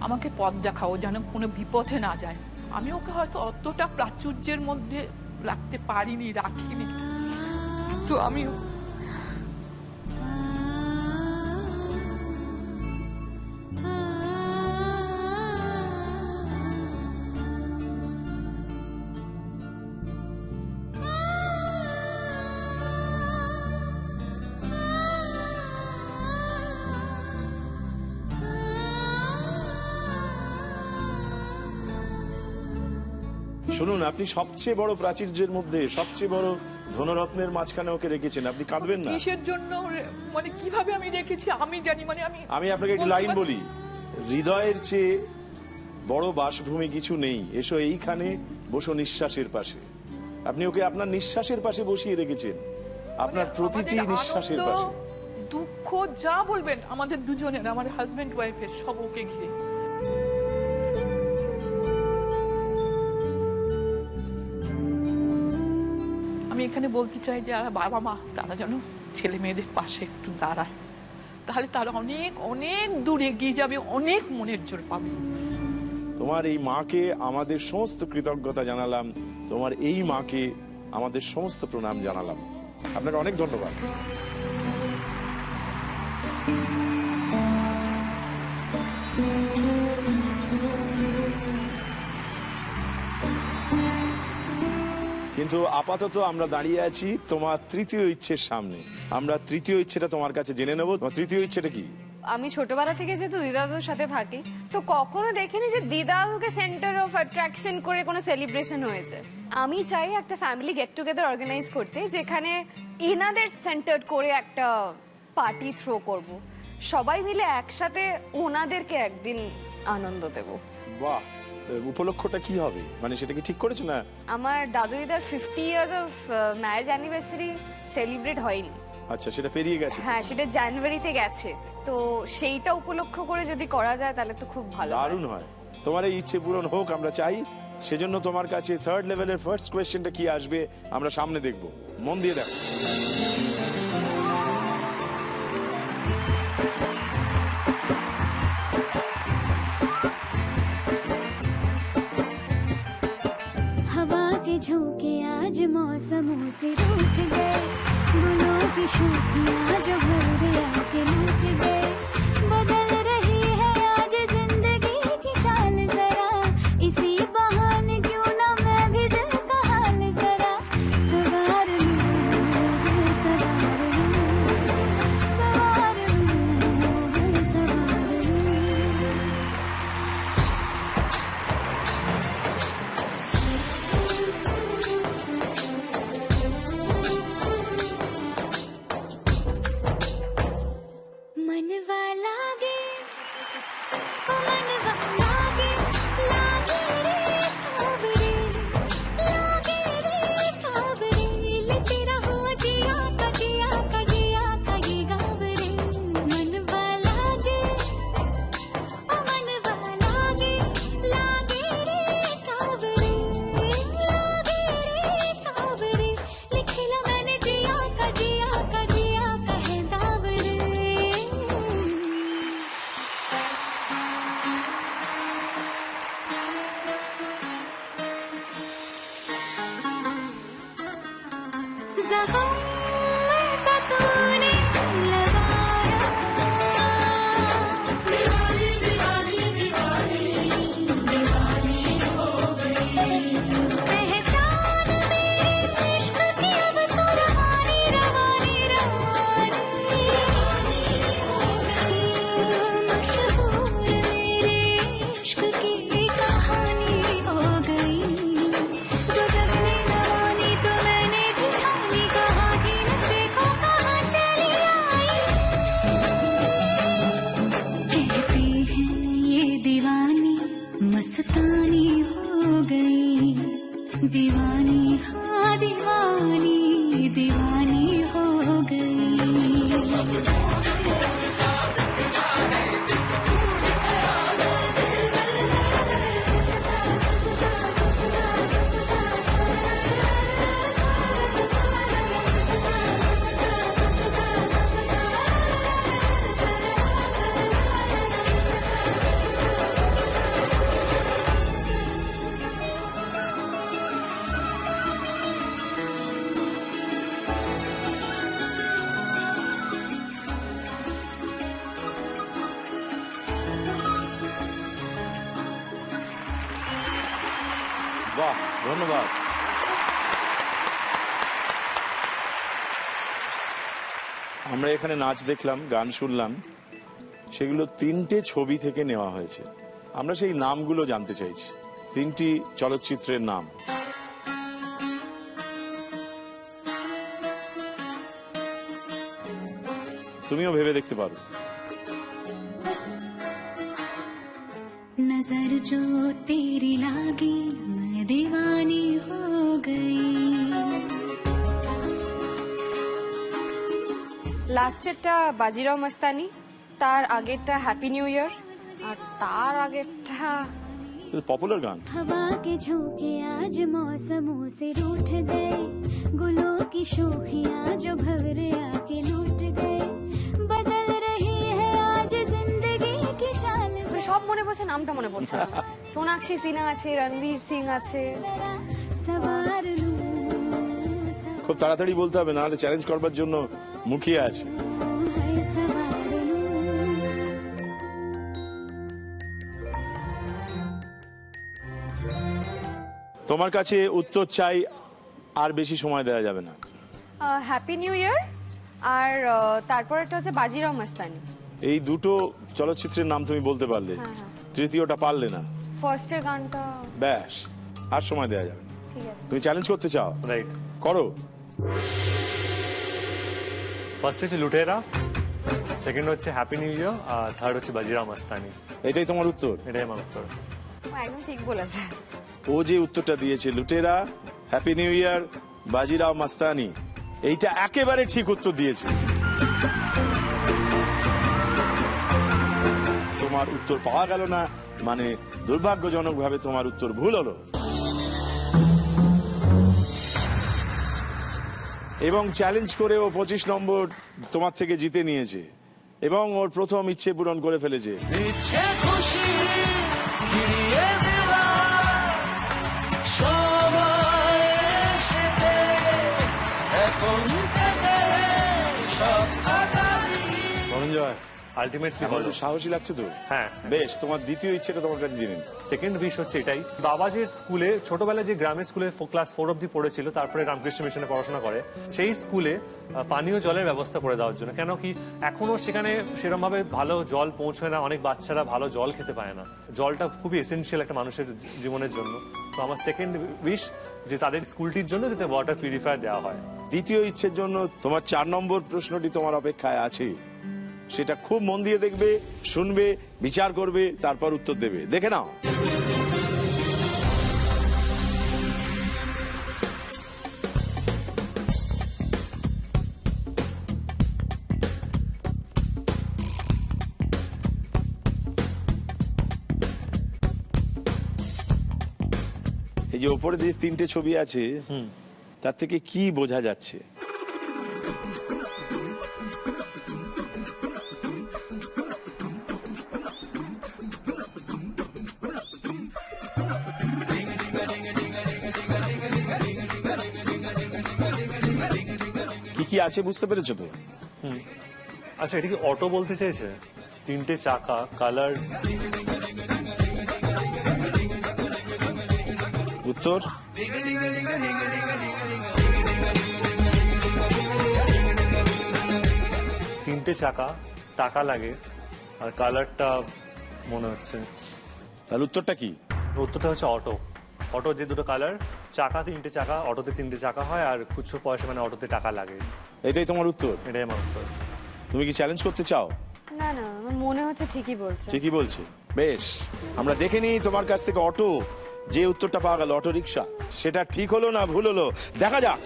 আমাকে পথ দেখাও, যেন কোনো বিপথে না যায়। আমি ওকে হয়তো অতটা প্রাচুর্যের মধ্যে রাখতে পারিনি, রাখিনি। তো আমি শুনুন, আপনি সবচেয়ে বড় প্রাচীর্যের মধ্যে সবচেয়ে বড় ধনরত্নের মাঝখানে ওকে রেখেছেন, আপনি কাঁদবেন না? কিসের জন্য, মানে কিভাবে আমি রেখেছি আমি জানি। মানে আমি আপনাকে একটু লাইন বলি, হৃদয়ের চেয়ে বড় বাসভূমি কিছু নেই, এসো এইখানে বসো নিঃশ্বাসের পাশে। আপনি ওকে আপনার নিঃশ্বাসের পাশে বসিয়ে রেখেছেন, আপনার প্রতিটি নিঃশ্বাসের পাশে। দুঃখ যা বলবেন আমাদের দুজনের, আমার হাজবেন্ড ওয়াইফের, সব ওকে ঘিরে। আমি এখানে বলতে চাই যে বাবা মা তারা যেন ছেলে মেয়েদের পাশে একটু দাঁড়ায়, তাহলে তারা অনেক অনেক দূর এগিয়ে যাবে, অনেক মনের জোর পাবে। তোমার এই মাকে আমাদের সমস্ত কৃতজ্ঞতা জানালাম, তোমার এই মাকে আমাদের সমস্ত প্রণাম জানালাম। আপনাকে অনেক ধন্যবাদ। কিন্তু আপাতত আমরা দাঁড়িয়ে আছি তোমার তৃতীয় ইচ্ছের সামনে। আমরা তৃতীয় ইচ্ছেটা তোমার কাছে জেনে নেব। তোমার তৃতীয় ইচ্ছেটা কি? আমি ছোটবেলা থেকে যেহেতু দিদাদুর সাথে থাকি, তো কখনো দেখিনি যে দিদাদুকে সেন্টার অফ অ্যাট্রাকশন করে কোনো সেলিব্রেশন হয়েছে। আমি চাই একটা ফ্যামিলি গেট টুগেদার অর্গানাইজ করতে, যেখানে এনাদের সেন্টার করে একটা পার্টি থ্রো করব, সবাই মিলে একসাথে ওনাদেরকে একদিন আনন্দ দেব। বাহ, উপলক্ষটা কি হবে, মানে সেটা কি ঠিক করেছো না? আমার দাদু দিদার 50 years of marriage anniversary celebrate হয়নি। আচ্ছা, সেটা পেরিয়ে গেছে? হ্যাঁ, সেটা জানুয়ারিতে গেছে, তো সেইটা উপলক্ষ করে যদি করা যায় তাহলে তো খুব ভালো হয়। দারুণ হয়। তোমার এই ইচ্ছে পূরণ হোক আমরা চাই। সেজন্য তোমার কাছে থার্ড লেভেলের ফার্স্ট কোয়েশ্চেনটা কি আসবে আমরা সামনে দেখব, মন দিয়ে দেখো। हवा के झोंके आज मौसमों से रूठ गए, गुलों की शोखियां जो भर गया के लूट गए। बदल रही है आज जिंदगी की चाल जरा, इसी बहाने क्यों ना मैं भी दिल का हाल जरा सवार लूं, सवार लूं, सवार लूं, सवार लूं। ধন্যবাদ। আমরা এখানে নাচ দেখলাম, গান শুনলাম, সেগুলো 3টে ছবি থেকে নেওয়া হয়েছে। আমরা সেই নামগুলো জানতে চাইছি, 3টি চলচ্চিত্রের নাম। তুমিও ভেবে দেখতে পারো। नजर जो तेरी लागी मैं दीवानी हो गई। লাস্টেরটা বাজিরাও মস্তানি, তার আগেরটা হ্যাপি নিউ ইয়ার, আর তার আগেরটা পপুলার গান। हवा के झोंके आज मौसमों से रूठ गए, गुलों की शोखियां जो भंवरे आके लूट गए, बदल रही है आज जिंदगी की चाल। সব মনে পড়ছে, নামটা মনে পড়ছে না। সোনাক্ষী সিনহা আছে, রণবীর সিং আছে। सवार लूं খুব তাড়াতাড়ি বলতে হবে, নাহলে চ্যালেঞ্জ করবার জন্য মুখিয়ে আছে। है सवार लूं। তোমার কাছে উত্তর চাই, আর বেশি সময় দেওয়া যাবে না। হ্যাপি নিউ ইয়ার আর তারপরটা হচ্ছে বাজিরাও মস্তানি। এই দুটো চলচ্চিত্রের নাম তুমি বলতে পারলে, তৃতীয়টা পারলে না। ফার্স্টের গানটা ব্যাস, আর সময় দেওয়া যাবে না। ঠিক আছে। তুমি চ্যালেঞ্জ করতে চাও, রাইট, করো। ফার্স্ট হচ্ছে লুটেরা, সেকেন্ড হচ্ছে হ্যাপি নিউ ইয়ার, আর থার্ড হচ্ছে বাজিরাও মস্তানি। এটাই তোমার উত্তর? এটাই আমার উত্তর। একদম ঠিক বলেছে। ও যে উত্তরটা দিয়েছে, লুটেরা, হ্যাপি নিউ ইয়ার, বাজিরাও মাস্তানি, এইটা একেবারে ঠিক উত্তর দিয়েছে। তোমার উত্তর পাওয়া গেল না, মানে দুর্ভাগ্যজনক ভাবে তোমার উত্তর ভুল হলো। এবং চ্যালেঞ্জ করে ও 25 নম্বর তোমার থেকে জিতে নিয়েছে, এবং ওর প্রথম ইচ্ছে পূরণ করে ফেলেছে। ইচ্ছে খুশি ফিরিয়ে দেওয়া সবাই এসেছে, এখন থেকে সব কাটাবি। ধনঞ্জয়, আলটিমেটলি আমার বলো। তো সাহসী লাগছে তো। হ্যাঁ, বেশ, তোমার দ্বিতীয় ইচ্ছেটা তোমার কাছে জেনে নিই। সেকেন্ড উইশ হচ্ছে এটাই, বাবা যে স্কুলে ছোটবেলায় যে গ্রামের স্কুলে ক্লাস 4 অব্দি পড়েছিল, তারপরে রামকৃষ্ণ মিশনে পড়াশোনা করে, সেই স্কুলে পানীয় জলের ব্যবস্থা করে দেওয়ার জন্য। কেন কি এখনো সেখানে সেরকম ভাবে ভালো জল পৌঁছয় না, অনেক বাচ্চারা ভালো জল খেতে পায় না। জলটা খুবই এসেনশিয়াল একটা মানুষের জীবনের জন্য। তো আমার সেকেন্ড উইশ যে তাদের স্কুলটির জন্য যাতে ওয়াটার পিউরিফায়ার দেওয়া হয়। দ্বিতীয় ইচ্ছের জন্য তোমার 4 নম্বর প্রশ্নটি তোমার অপেক্ষায় আছে, সেটা খুব মন দিয়ে দেখবে, শুনবে, বিচার করবে, তারপর উত্তর দেবে। দেখে নাও। এই যে ওপরে যে 3টে ছবি আছে, তার থেকে কি বোঝা যাচ্ছে? কি কি আছে বুঝতে পেরেছো তো? আচ্ছা, এটা কি অটো বলতে চাইছে? 3টে চাকা, কালার। উত্তর? তিনটে চাকা, টাকা লাগে, আর কালারটা মনে হচ্ছে। তাহলে উত্তরটা কি? উত্তরটা হচ্ছে অটো। অটো যে দুটো কালার, চাকা 3টে চাকা, অটোতে 3টে চাকা হয়, আর খুচরো পয়সা মানে অটোতে টাকা লাগে। এটাই তোমার উত্তর? এটাই আমার উত্তর। তুমি কি চ্যালেঞ্জ করতে চাও? না না, আমার মনে হচ্ছে ঠিকই বলছে। ঠিকই বলছে। বেশ, আমরা দেখে নিই তোমার কাছ থেকে অটো যে উত্তরটা পাওয়া গেল, অটো রিক্সা, সেটা ঠিক হলো না ভুল হলো, দেখা যাক।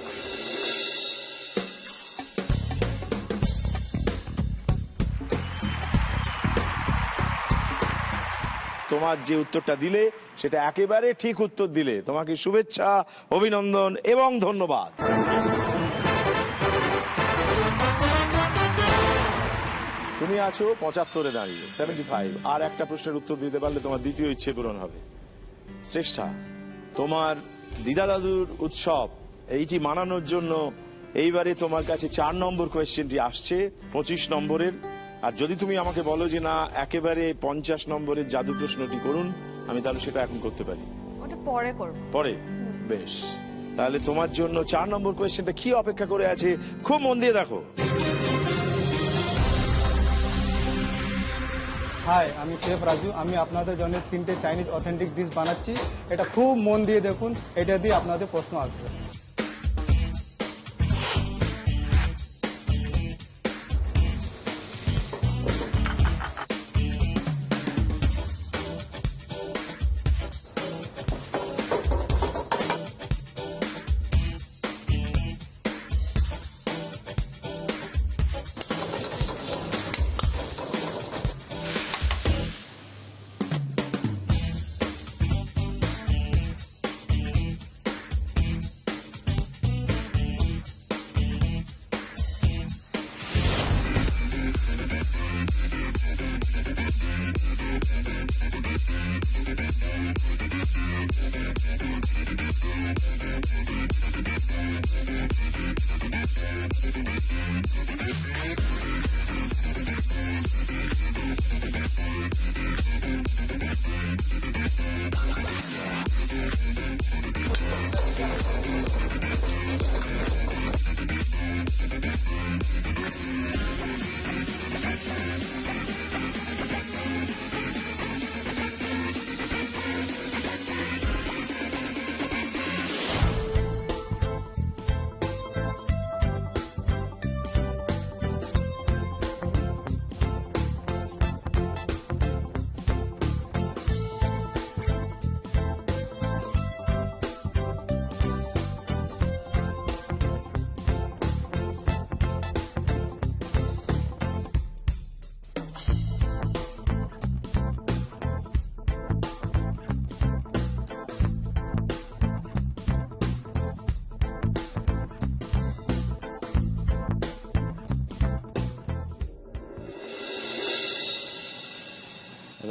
তোমার যে উত্তরটা দিলে সেটা একেবারে ঠিক উত্তর দিলে, তোমাকে শুভেচ্ছা, অভিনন্দন এবং ধন্যবাদ। তুমি আছো 75-এ দাঁড়িয়ে, 75। আর একটা প্রশ্নের উত্তর দিতে পারলে তোমার দ্বিতীয় ইচ্ছে পূরণ হবে। শ্রেষ্ঠা, তোমার দিদা দাদুর উৎসব এইটি মানানোর জন্য এইবারে তোমার কাছে 4 নম্বর কোয়েশ্চেনটি আসছে 25 নম্বরের। আর যদি তুমি আমাকে বলো যে না একেবারে 50 নম্বরের জাদু প্রশ্নটি করুন, আমি তাহলে সেটা এখন করতে পারি। ওটা পরে করব। পরে? বেশ, তাহলে তোমার জন্য 4 নম্বর কোয়েশ্চেনটা কি অপেক্ষা করে আছে খুব মন দিয়ে দেখো। হাই, আমি শেফ রাজু। আমি আপনাদের জন্য 3টে চাইনিজ অথেন্টিক ডিশ বানাচ্ছি। এটা খুব মন দিয়ে দেখুন, এটা দিয়ে আপনাদের প্রশ্ন আসবে।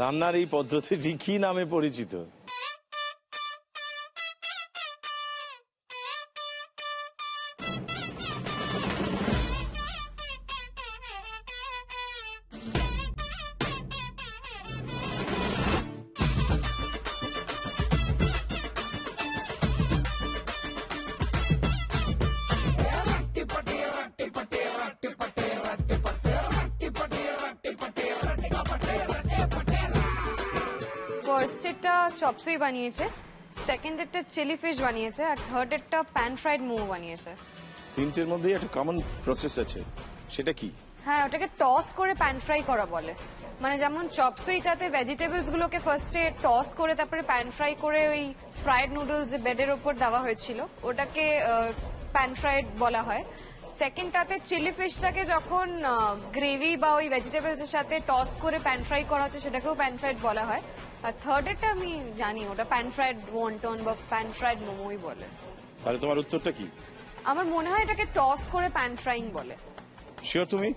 রান্নার এই পদ্ধতিটি কি নামে পরিচিত? ফার্স্ট এটা চপসুই বানিয়েছে, সেকেন্ড এটা চিলি ফিশ বানিয়েছে, আর থার্ড এটা প্যান ফ্রাইড মোমো বানিয়েছে। তিনটের মধ্যে একটা কমন প্রসেস আছে, সেটা কি? হ্যাঁ, ওটাকে টস করে প্যান ফ্রাই করা বলে। মানে যেমন চপসুইটাতে ভেজিটেবলস গুলোকে ফার্স্টে টস করে তারপরে প্যান ফ্রাই করে ওই ফ্রাইড নুডলস যে বেডের ওপর দেওয়া হয়েছিল ওটাকে প্যান ফ্রাইড বলা হয়। সেকেন্ডটাতে চিলি ফিশটাকে যখন গ্রেভি বা ওই ভেজিটেবলস এর সাথে টস করে প্যান ফ্রাই করা হচ্ছে সেটাকেও প্যান ফ্রাইড বলা হয়। আর থার্ড এটা আমি জানি ওটা প্যান ফ্রাইড ওয়ন্টন বা প্যান ফ্রাইড মোমোই বলে। তাহলে তোমার উত্তরটা কি? আমার মনে হয় এটাকে টস করে প্যান ফ্রাইং বলে। শিওর তুমি?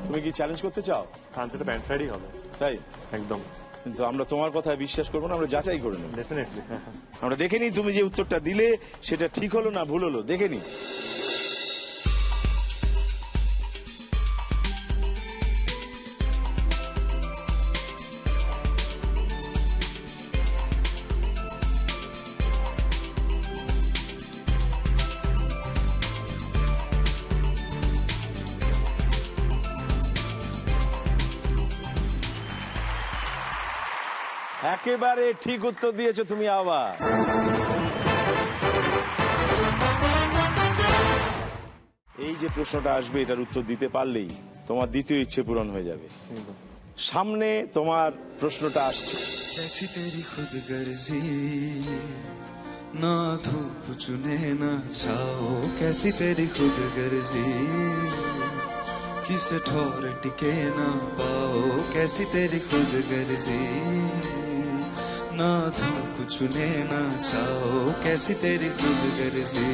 তুমি কি চ্যালেঞ্জ করতে চাও? আনসারটা প্যান ফ্রাইডই হবে। তাই? একদম। কিন্তু আমরা তোমার কথায় বিশ্বাস করবো না, আমরা যাচাই করে নেব। ডেফিনেটলি। আমরা দেখে নিই তুমি যে উত্তরটা দিলে সেটা ঠিক হলো না ভুল হলো, দেখে নিই। একেবারে ঠিক উত্তর দিয়েছো তুমি। আবার এই যে প্রশ্নটা আসবে এটার উত্তর দিতে পারলেই তোমার দ্বিতীয় ইচ্ছে পূরণ হয়ে যাবে। সামনে তোমার প্রশ্নটা আসছে। कैसी तेरी खुदगर्जी ना धूप चुने ना छाओ, कैसी तेरी खुदगर्जी किसे ठौर टिके ना पाओ, कैसी तेरी खुदगर्जी ना धूप चुने ना छाओ, कैसी तेरी खुदगर्जी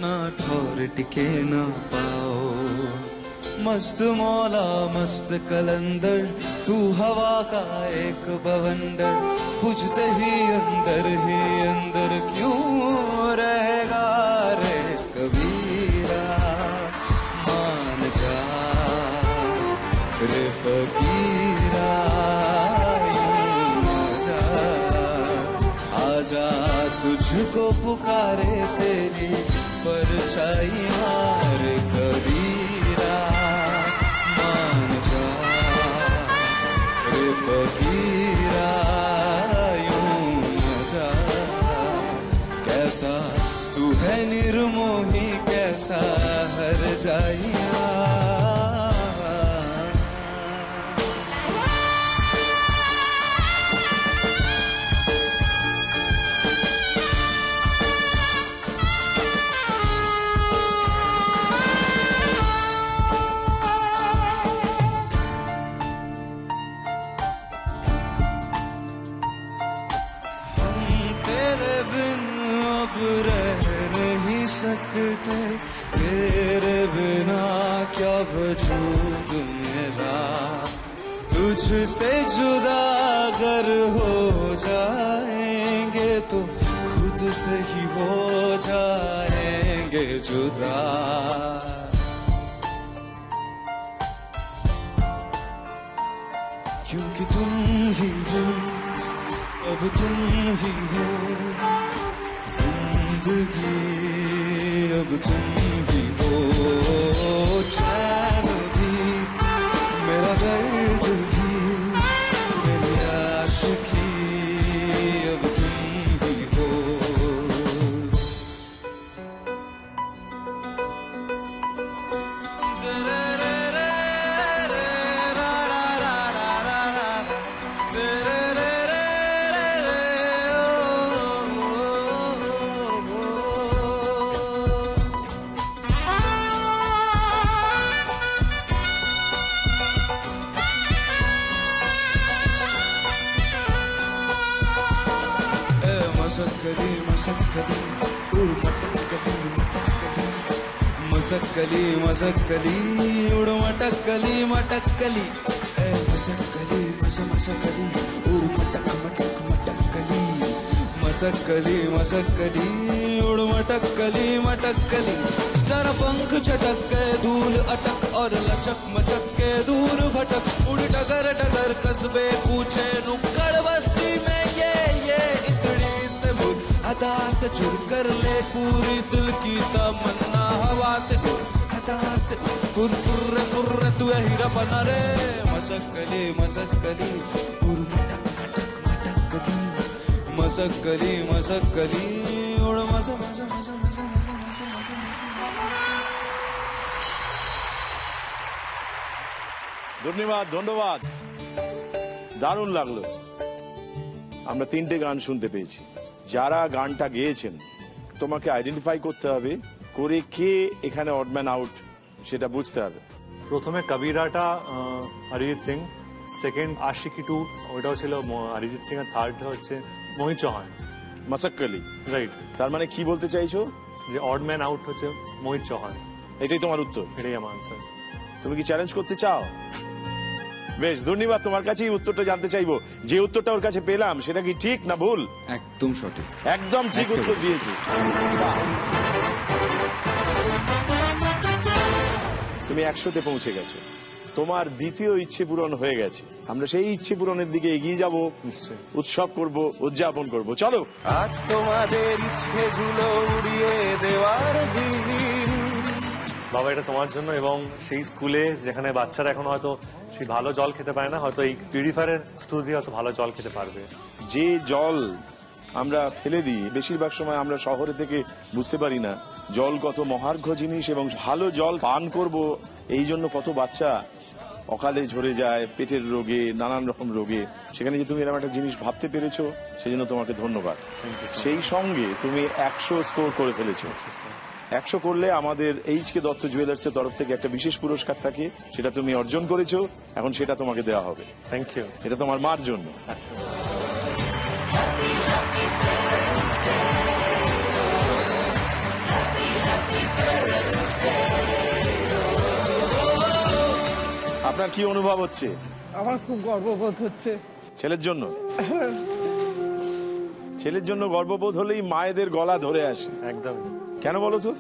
ना ठौर टिके ना पाओ। मस्त मौला मस्त कलंदर तू हवा का एक बवंडर, बुझते ही अंदर क्यों रहेगा रे कबीरा, मान जा रे फकीरा, यूं ना जा, आ तुझको पुकारे तेरी परछाई रे कबीरा मान जा रे फकीरा यूं न जा कैसा तू है निर्मोही कैसा हर जाइया सकते तेरे बिना क्या वजूद मेरा तुझसे जुदा अगर हो जाएंगे तो खुद से ही हो जाएंगे जुदा क्योंकि तुम ही हो अब तुम ही हो जिंदगी अब तुम ही हो चैन भी मेरा दर्द भी मेरी आशिकी अब तुम ही हो मसक्कली मसक्कली उड़ मटक्कली मटक्कली मसक्कली मसक्कली उड़ मटक मटक मटक्कली मसक्कली मसक्कली उड़ मटक्कली मटक्कली जरा पंख चटक के धूल अटक और लचक मचक के दूर भटक उड़ डगर डगर कस्बे पूछे नुक्कड़ बस्ती में ये इतनी से मुझ अदा से जुड़ कर ले पूरी दिल की तमन्ना हवा से अदा से फुर फुर्रे फुर्रे तू हीरा बना रे मसक्कली मसक्कली उड़ मटक मटक मटक्कली मसक्कली मसक्कली उड़ मस मस मस मस ধন্যবাদ ধন্যবাদ দারুণ লাগলো আমরা তিনটে গান শুনতে পেয়েছি যারা গানটা গেয়েছেন তোমাকে আইডেন্টিফাই করতে হবে করে কে এখানে অডম্যান আউট সেটা বুঝতে হবে প্রথমে কবিরাটা অরিজিৎ সিং সেকেন্ড আশিকি 2 ওটাও ছিল অরিজিৎ সিং আর থার্ড হচ্ছে মোহিত চৌহান মাসাক্কালি রাইট তার মানে কি বলতে চাইছো যে অডম্যান আউট হচ্ছে মোহিত চৌহান এটাই তোমার উত্তর এটাই আমার আনসার তুমি কি চ্যালেঞ্জ করতে চাও বেশ ধন্যবাদ তোমার কাছেই উত্তরটা জানতে চাইবো যে উত্তরটা ওর কাছে পেলাম সেটা কি ঠিক না ভুল একদম সঠিক একদম ঠিক উত্তর দিয়েছি তুমি 100-তে পৌঁছে গেছো তোমার দ্বিতীয় ইচ্ছে পূরণ হয়ে গেছে আমরা সেই ইচ্ছে পূরণের দিকে এগিয়ে যাব নিশ্চয়ই উৎসব করব উদযাপন করব চলো আজ তোমাদের ইচ্ছেগুলো উড়িয়ে দেওয়ার দিন বাবা এটা তোমার জন্য এবং সেই স্কুলে যেখানে বাচ্চারা এখন হয়তো সেই ভালো জল খেতে পারে না হয়তো এই পিউরিফায়ারের থ্রু দিয়ে হয়তো ভালো জল খেতে পারবে যে জল আমরা ফেলে দিই বেশিরভাগ সময় আমরা শহরে থেকে বুঝতে পারি না জল কত মহার্ঘ জিনিস এবং ভালো জল পান করব এই জন্য কত বাচ্চা অকালে ঝরে যায় পেটের রোগে নানান রকম রোগে সেখানে যে তুমি এরকম একটা জিনিস ভাবতে পেরেছো সেজন্য তোমাকে ধন্যবাদ সেই সঙ্গে তুমি 100 স্কোর করে ফেলেছো 100 করলে আমাদের এইচকে দত্ত জুয়েলার্সের তরফ থেকে একটা বিশেষ পুরস্কার থাকে সেটা তুমি অর্জন করেছো এখন সেটা তোমাকে দেওয়া হবে থ্যাংক ইউ এটা তোমার মার জন্য আপনার কি অনুভব হচ্ছে আমার খুব গর্ববোধ হচ্ছে ছেলের জন্য ছেলের জন্য গর্ববোধ হলেই মায়েদের গলা ধরে আসে একদম কেন বলো তো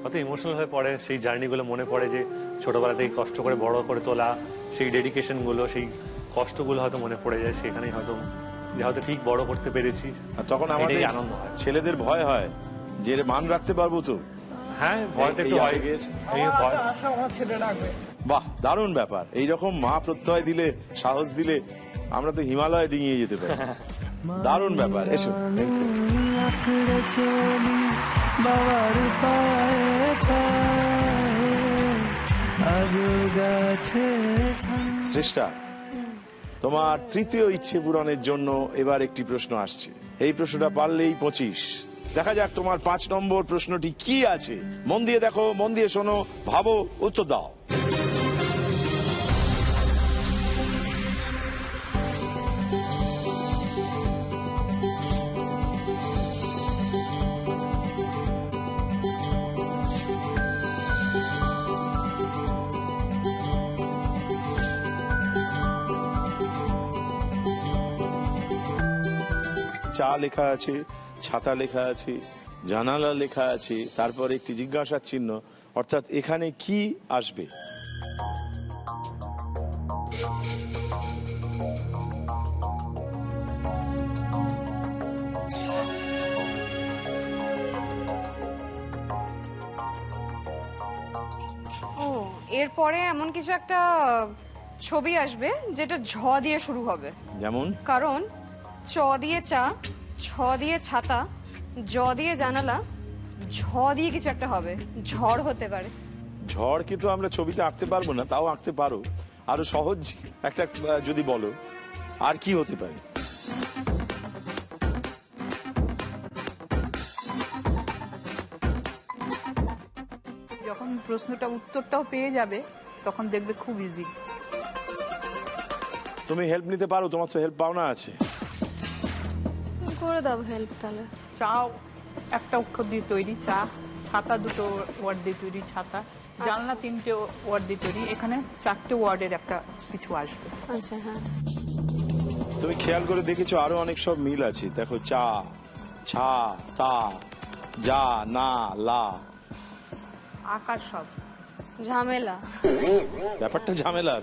কত ইমোশনাল হয়ে পড়ে সেই জার্নিগুলো মনে পড়ে যে ছোটবেলা থেকে কষ্ট করে বড় করে তোলা সেই ডেডিকেশন গুলো সেই কষ্টগুলো হয়তো মনে পড়ে যায় সেখানেই হয়তো যে হয়তো ঠিক বড় করতে পেরেছি। আর তখন আমাদের এটাই আনন্দ হয়। ছেলেদের ভয় হয় যে এর মান রাখতে পারবো তো। হ্যাঁ, ভয়টা একটু হয়। এই ভয়। বাহ, দারুণ ব্যাপার। এইরকম মা প্রত্যয় দিলে, সাহস দিলে আমরা তো হিমালয়ে ডিঙিয়ে যেতে পারি। দারুণ ব্যাপার। এসো। বাবার পায়ে পায়ে আজ গাছে শ্রেষ্ঠা, তোমার তৃতীয় ইচ্ছে পূরণের জন্য এবার একটি প্রশ্ন আসছে। এই প্রশ্নটা পারলেই 25। দেখা যাক তোমার 5 নম্বর প্রশ্নটি কি আছে। মন দিয়ে দেখো, মন দিয়ে শোনো, ভাবো, উত্তর দাও। চা লেখা আছে, ছাতা লেখা আছে, জানালা লেখা আছে, তারপর একটি জিজ্ঞাসার চিহ্ন, অর্থাৎ এখানে কি আসবে? ও, এরপরে এমন কিছু একটা ছবি আসবে যেটা ঝ দিয়ে শুরু হবে। যেমন? কারণ চ দিয়ে চা, ছ দিয়ে ছাতা, জ দিয়ে জানালা, ঝ দিয়ে কিছু একটা হবে। ঝড় হতে পারে। ঝড় কিন্তু আমরা ছবিতে আঁকতে পারবো না, তাও আঁকতে পারো। আরো সহজ একটা যদি বলো, আর কি হতে পারে? যখন প্রশ্নটা উত্তরটাও পেয়ে যাবে তখন দেখবে খুব ইজি। তুমি হেল্প নিতে পারো, তোমার তো হেল্প পাওনা আছে। করে দাও হেল্প তাহলে। চা একটা অক্ষর দিয়ে তৈরি চা, ছাতা দুটো ওয়ার্ড দিয়ে তৈরি ছাতা, জানলা 3টে ওয়ার্ড দিয়ে তৈরি। এখানে 4টে ওয়ার্ডের একটা কিছু আসবে। আচ্ছা, হ্যাঁ। তুমি খেয়াল করে দেখেছো আরো অনেক সব মিল আছে। দেখো, চা, ছা, তা, যা, না, লা। আকার সব ঝামেলা। ব্যাপারটা ঝামেলার।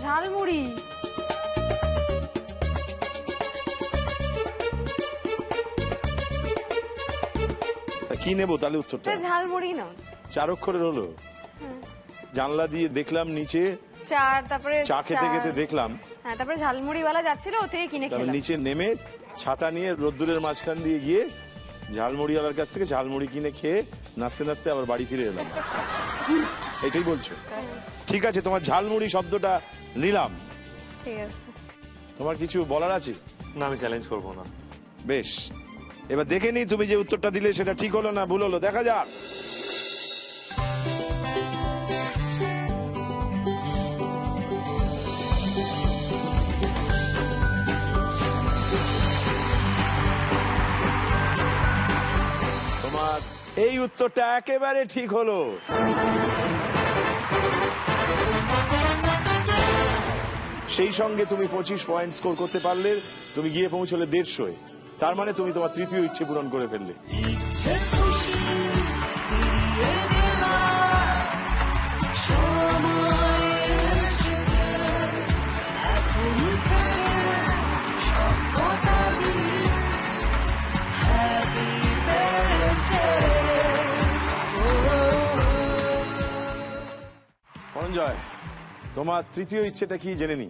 ঝালমুড়ি। কি নেবো তাহলে উত্তরটা? ঝালমুড়ি না, 4 অক্ষরের হলো। জানলা দিয়ে দেখলাম নিচে চার, তারপরে চা খেতে খেতে দেখলাম। হ্যাঁ, তারপরে ঝালমুড়িওয়ালা যাচ্ছিল, ও থেকে কিনে তারপর খেলাম। নিচে নেমে ছাতা নিয়ে রোদ্দুরের মাঝখান দিয়ে গিয়ে ঝালমুড়িওয়ালার কাছ থেকে ঝালমুড়ি কিনে খেয়ে নাচতে নাচতে আবার বাড়ি ফিরে এলাম। এটাই বলছো? ঠিক আছে, তোমার ঝালমুড়ি শব্দটা নিলাম। ঠিক আছে। তোমার কিছু বলার আছে? না, আমি চ্যালেঞ্জ করবো না। বেশ, এবার দেখে নি তুমি যে উত্তরটা দিলে সেটা ঠিক হলো না ভুল হলো, দেখা যাক। তোমার এই উত্তরটা একেবারে ঠিক হলো। সেই সঙ্গে তুমি 25 পয়েন্ট স্কোর করতে পারলে, তুমি গিয়ে পৌঁছলে 150-এ। তার মানে তুমি তোমার তৃতীয় ইচ্ছে পূরণ করে ফেললে। অঞ্জয়, তোমার তৃতীয় ইচ্ছেটা কি জেনে নি?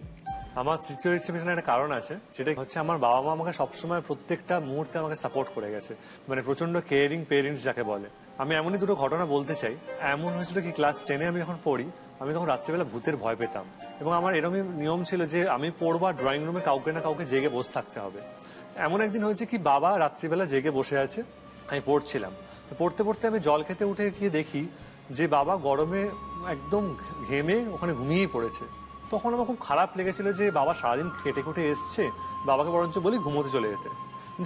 আমার তৃতীয় ইচ্ছে পেছনে একটা কারণ আছে। সেটা হচ্ছে আমার বাবা মা আমাকে সবসময় প্রত্যেকটা মুহূর্তে আমাকে সাপোর্ট করে গেছে। মানে প্রচন্ড কেয়ারিং পেরেন্টস যাকে বলে। আমি এমনই দুটো ঘটনা বলতে চাই। এমন হয়েছিল কি, ক্লাস 10-এ আমি যখন পড়ি, আমি তখন রাত্রিবেলা ভূতের ভয় পেতাম। এবং আমার এরকমই নিয়ম ছিল যে আমি পড়বা ড্রয়িং রুমে কাউকে না কাউকে জেগে বসে থাকতে হবে। এমন একদিন হয়েছে কি, বাবা রাত্রিবেলা জেগে বসে আছে, আমি পড়ছিলাম। পড়তে পড়তে আমি জল খেতে উঠে গিয়ে দেখি যে বাবা গরমে একদম ঘেমে ওখানে ঘুমিয়েই পড়েছে। তখন আমার খুব খারাপ লেগেছিল যে বাবা সারাদিন কেটে কুটে এসছে, বাবাকে বরঞ্চ বলি ঘুমোতে চলে যেতে।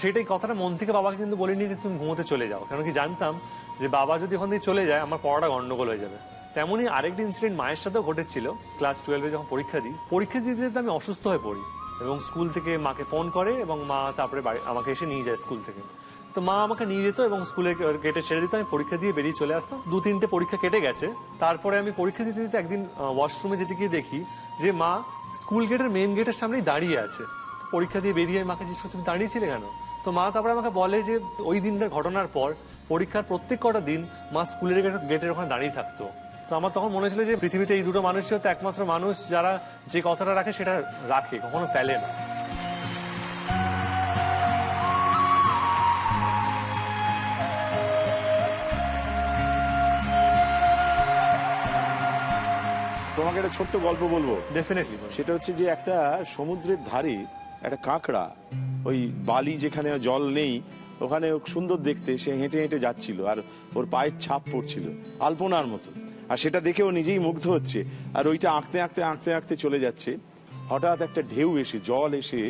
সেটাই কথাটা মন থেকে বাবাকে কিন্তু বলিনি যে তুমি ঘুমোতে চলে যাও, কেন কি জানতাম যে বাবা যদি ওখান থেকে চলে যায় আমার পড়াটা গন্ডগোল হয়ে যাবে। তেমনই আরেকটা ইনসিডেন্ট মায়ের সাথেও ঘটেছিল। ক্লাস 12-এ যখন পরীক্ষা দিতে দিতে আমি অসুস্থ হয়ে পড়ি এবং স্কুল থেকে মাকে ফোন করে এবং মা তারপরে আমাকে এসে নিয়ে যায় স্কুল থেকে। তো মা আমাকে নিয়ে যেত এবং স্কুলের গেটে ছেড়ে দিত, আমি পরীক্ষা দিয়ে বেরিয়ে চলে আসতাম। 2-3টে পরীক্ষা কেটে গেছে, তারপরে আমি পরীক্ষা দিতে দিতে একদিন ওয়াশরুমে যেতে গিয়ে দেখি যে মা স্কুল গেটের মেন গেটের সামনেই দাঁড়িয়ে আছে। পরীক্ষা দিয়ে বেরিয়ে মাকে জিজ্ঞেস করছি, তুমি দাঁড়িয়েছিলে কেন? তো মা তারপরে আমাকে বলে যে ওই দিনটার ঘটনার পর পরীক্ষার প্রত্যেক কটা দিন মা স্কুলের গেটের ওখানে দাঁড়িয়ে থাকতো। তো আমার তখন মনে হচ্ছিল যে পৃথিবীতে এই দুটো মানুষই হতো একমাত্র মানুষ যারা যে কথাটা রাখে সেটা রাখে, কখনো ফেলে না। তোমাকে একটা ছোট্ট গল্প বলবো। ডেফিনেটলি। সেটা হচ্ছে যে একটা সমুদ্রের ধারে একটা কাঁকড়া, ওই বালি যেখানে জল নেই ওখানে সুন্দর দেখতে, সে হেঁটে হেঁটে যাচ্ছিল আর ওর পায়ের ছাপ পড়ছিল আলপনার মতো, আর সেটা দেখে ও নিজেই মুগ্ধ হচ্ছে আর ওইটা আঁকতে আঁকতে আঁকতে আঁকতে চলে যাচ্ছে। হঠাৎ একটা ঢেউ এসে, জল এসে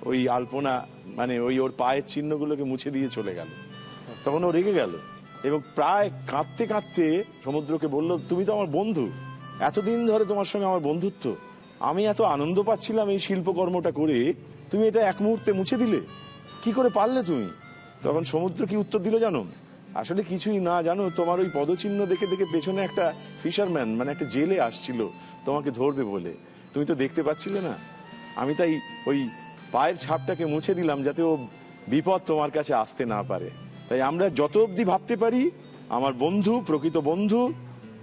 ওই আলপনা মানে ওর পায়ের চিহ্নগুলোকে মুছে দিয়ে চলে গেল। তখন ও রেগে গেল এবং প্রায় কাঁদতে কাঁদতে সমুদ্রকে বলল, তুমি তো আমার বন্ধু, এতদিন ধরে তোমার সঙ্গে আমার বন্ধুত্ব, আমি এত আনন্দ পাচ্ছিলাম এই শিল্পকর্মটা করে, তুমি এটা এক মুহূর্তে মুছে দিলে, কি করে পারলে তুমি? তখন সমুদ্র কি উত্তর দিল জানো? আসলে কিছুই না জানো, তোমার ওই পদচিহ্ন দেখে দেখে পেছনে একটা ফিশারম্যান মানে একটা জেলে আসছিল তোমাকে ধরবে বলে, তুমি তো দেখতে পাচ্ছিলে না, আমি তাই ওই পায়ের ছাপটাকে মুছে দিলাম যাতে ও বিপদ তোমার কাছে আসতে না পারে। তাই আমরা যত অবধি ভাবতে পারি আমার বন্ধু, প্রকৃত বন্ধু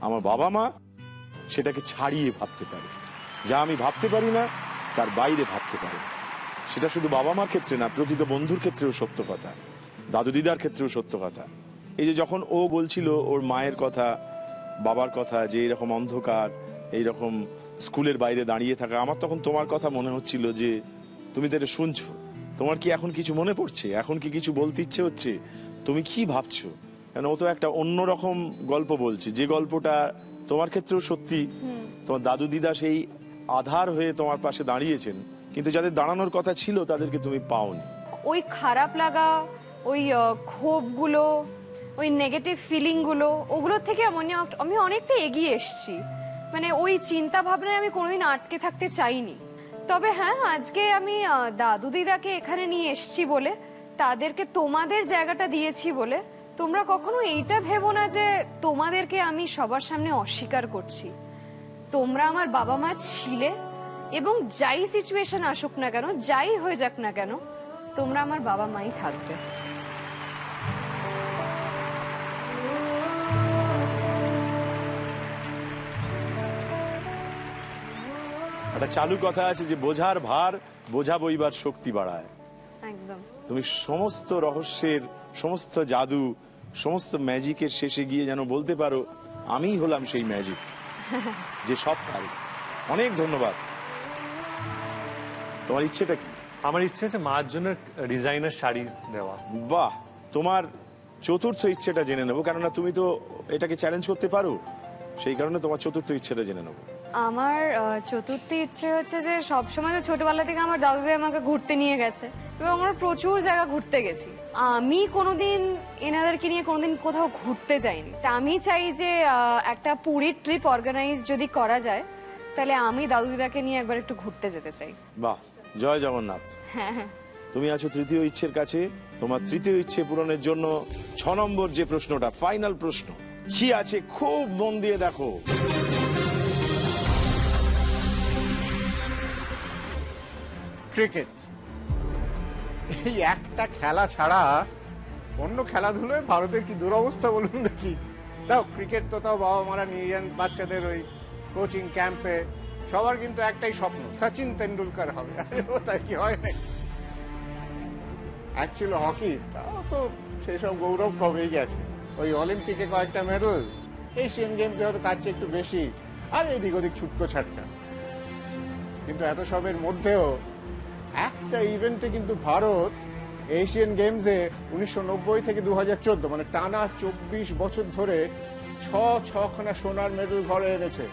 আমার বাবা মা, সেটাকে ছাড়িয়ে ভাবতে পারি। যা আমি ভাবতে পারি না তার বাইরে ভাবতে পারি। সেটা শুধু বাবা মার ক্ষেত্রে না, প্রকৃত বন্ধুর ক্ষেত্রেও সত্য কথা, দাদু দিদার ক্ষেত্রেও সত্য কথা। এই যে যখন ও বলছিল ওর মায়ের কথা, বাবার কথা, যে এইরকম অন্ধকার, এইরকম স্কুলের বাইরে দাঁড়িয়ে থাকা, আমার তখন তোমার কথা মনে হচ্ছিল যে তুমি তো এটা শুনছো, তোমার কি এখন কিছু মনে পড়ছে? এখন কি কিছু বলতে ইচ্ছে হচ্ছে? তুমি কি ভাবছো? কেন ও তো একটা অন্যরকম গল্প বলছে, যে গল্পটা তোমার ক্ষেত্রেও সত্যি। তোমার দাদু দিদা সেই আধার হয়ে তোমার পাশে দাঁড়িয়েছেন, কিন্তু যাদের দাঁড়ানোর কথা ছিল তাদেরকে তুমি পাওনি। ওই খারাপ লাগা, ওই ক্ষোভগুলো, ওই নেগেটিভ ফিলিংগুলো, ওগুলোর থেকে আমি অনেকটা এগিয়ে এসেছি। মানে ওই চিন্তা ভাবনায় আমি কোনোদিন আটকে থাকতে চাইনি। তবে হ্যাঁ, আজকে আমি দাদু দিদাকে এখানে নিয়ে এসেছি বলে, তাদেরকে তোমাদের জায়গাটা দিয়েছি বলে, তোমরা কখনো এইটা ভেবো না যে তোমাদেরকে আমি সবার সামনে অস্বীকার করছি। তোমরা আমার বাবা মা ছিলে এবং যাই সিচুয়েশন আসুক না কেন, যাই হয়ে যাক না কেন, তোমরা আমার বাবা মাই থাকবে। একটা চালু কথা আছে যে বোঝার ভার বোঝা বইবার শক্তি বাড়ায়। একদম। তুমি সমস্ত রহস্যের, সমস্ত জাদু, সমস্ত ম্যাজিকের শেষে গিয়ে যেন বলতে পারো আমিই হলাম সেই ম্যাজিক যে সব পারে। অনেক ধন্যবাদ। তোমার ইচ্ছেটা কি? আমার ইচ্ছে আছে মার জন্য ডিজাইনার শাড়ি দেওয়া। বাহ, তোমার চতুর্থ ইচ্ছেটা জেনে নেবো, কেননা তুমি তো এটাকে চ্যালেঞ্জ করতে পারো, সেই কারণে তোমার চতুর্থ ইচ্ছেটা জেনে নেবো। আমার চতুর্থ ইচ্ছে হচ্ছে যে সবসময় তো ছোটবেলা থেকে আমার দাদু দিদা আমাকে ঘুরতে নিয়ে গেছে এবং আমরা প্রচুর জায়গা ঘুরতে গেছি। আমি কোনোদিন এনাদেরকে নিয়ে কোনোদিন কোথাও ঘুরতে যাইনি। তা আমি চাই যে একটা পুরীর ট্রিপ অর্গানাইজ যদি করা যায়, তাহলে আমি দাদু দিদাকে নিয়ে একবার একটু ঘুরতে যেতে চাই। বাহ, জয় জগন্নাথ। হ্যাঁ হ্যাঁ। তুমি আছো তৃতীয় ইচ্ছের কাছে। তোমার তৃতীয় ইচ্ছে পূরণের জন্য 6 নম্বর যে প্রশ্নটা, ফাইনাল প্রশ্ন, কি আছে খুব মন দিয়ে দেখো। ক্রিকেট, এই একটা খেলা ছাড়া অন্য খেলাধুলোয় ভারতের কি দুরবস্থা বলুন দেখি। তাও ক্রিকেট তো তাও বাবা মারা নিয়ে যান বাচ্চাদের ওই কোচিং ক্যাম্পে, সবার কিন্তু একটাই স্বপ্ন, সচিন তেন্ডুলকার হবে। তাই কি হয় না? অ্যাকচুয়ালি হকি তাও তো সেসব গৌরব কবেই গেছে। ওই অলিম্পিকে কয়েকটা মেডেল, এশিয়ান গেমসে হয়তো তার চেয়ে একটু বেশি, আর এদিক ওদিক ছুটকো ছাটকা। কিন্তু এত সবের মধ্যেও একটা ইভেন্টে কিন্তু ভারত এশিয়ান গেমসে 1990 থেকে 2014 মানে টানা 24 বছর ধরে 6খানা সোনার মেডেল ঘরে এনেছে।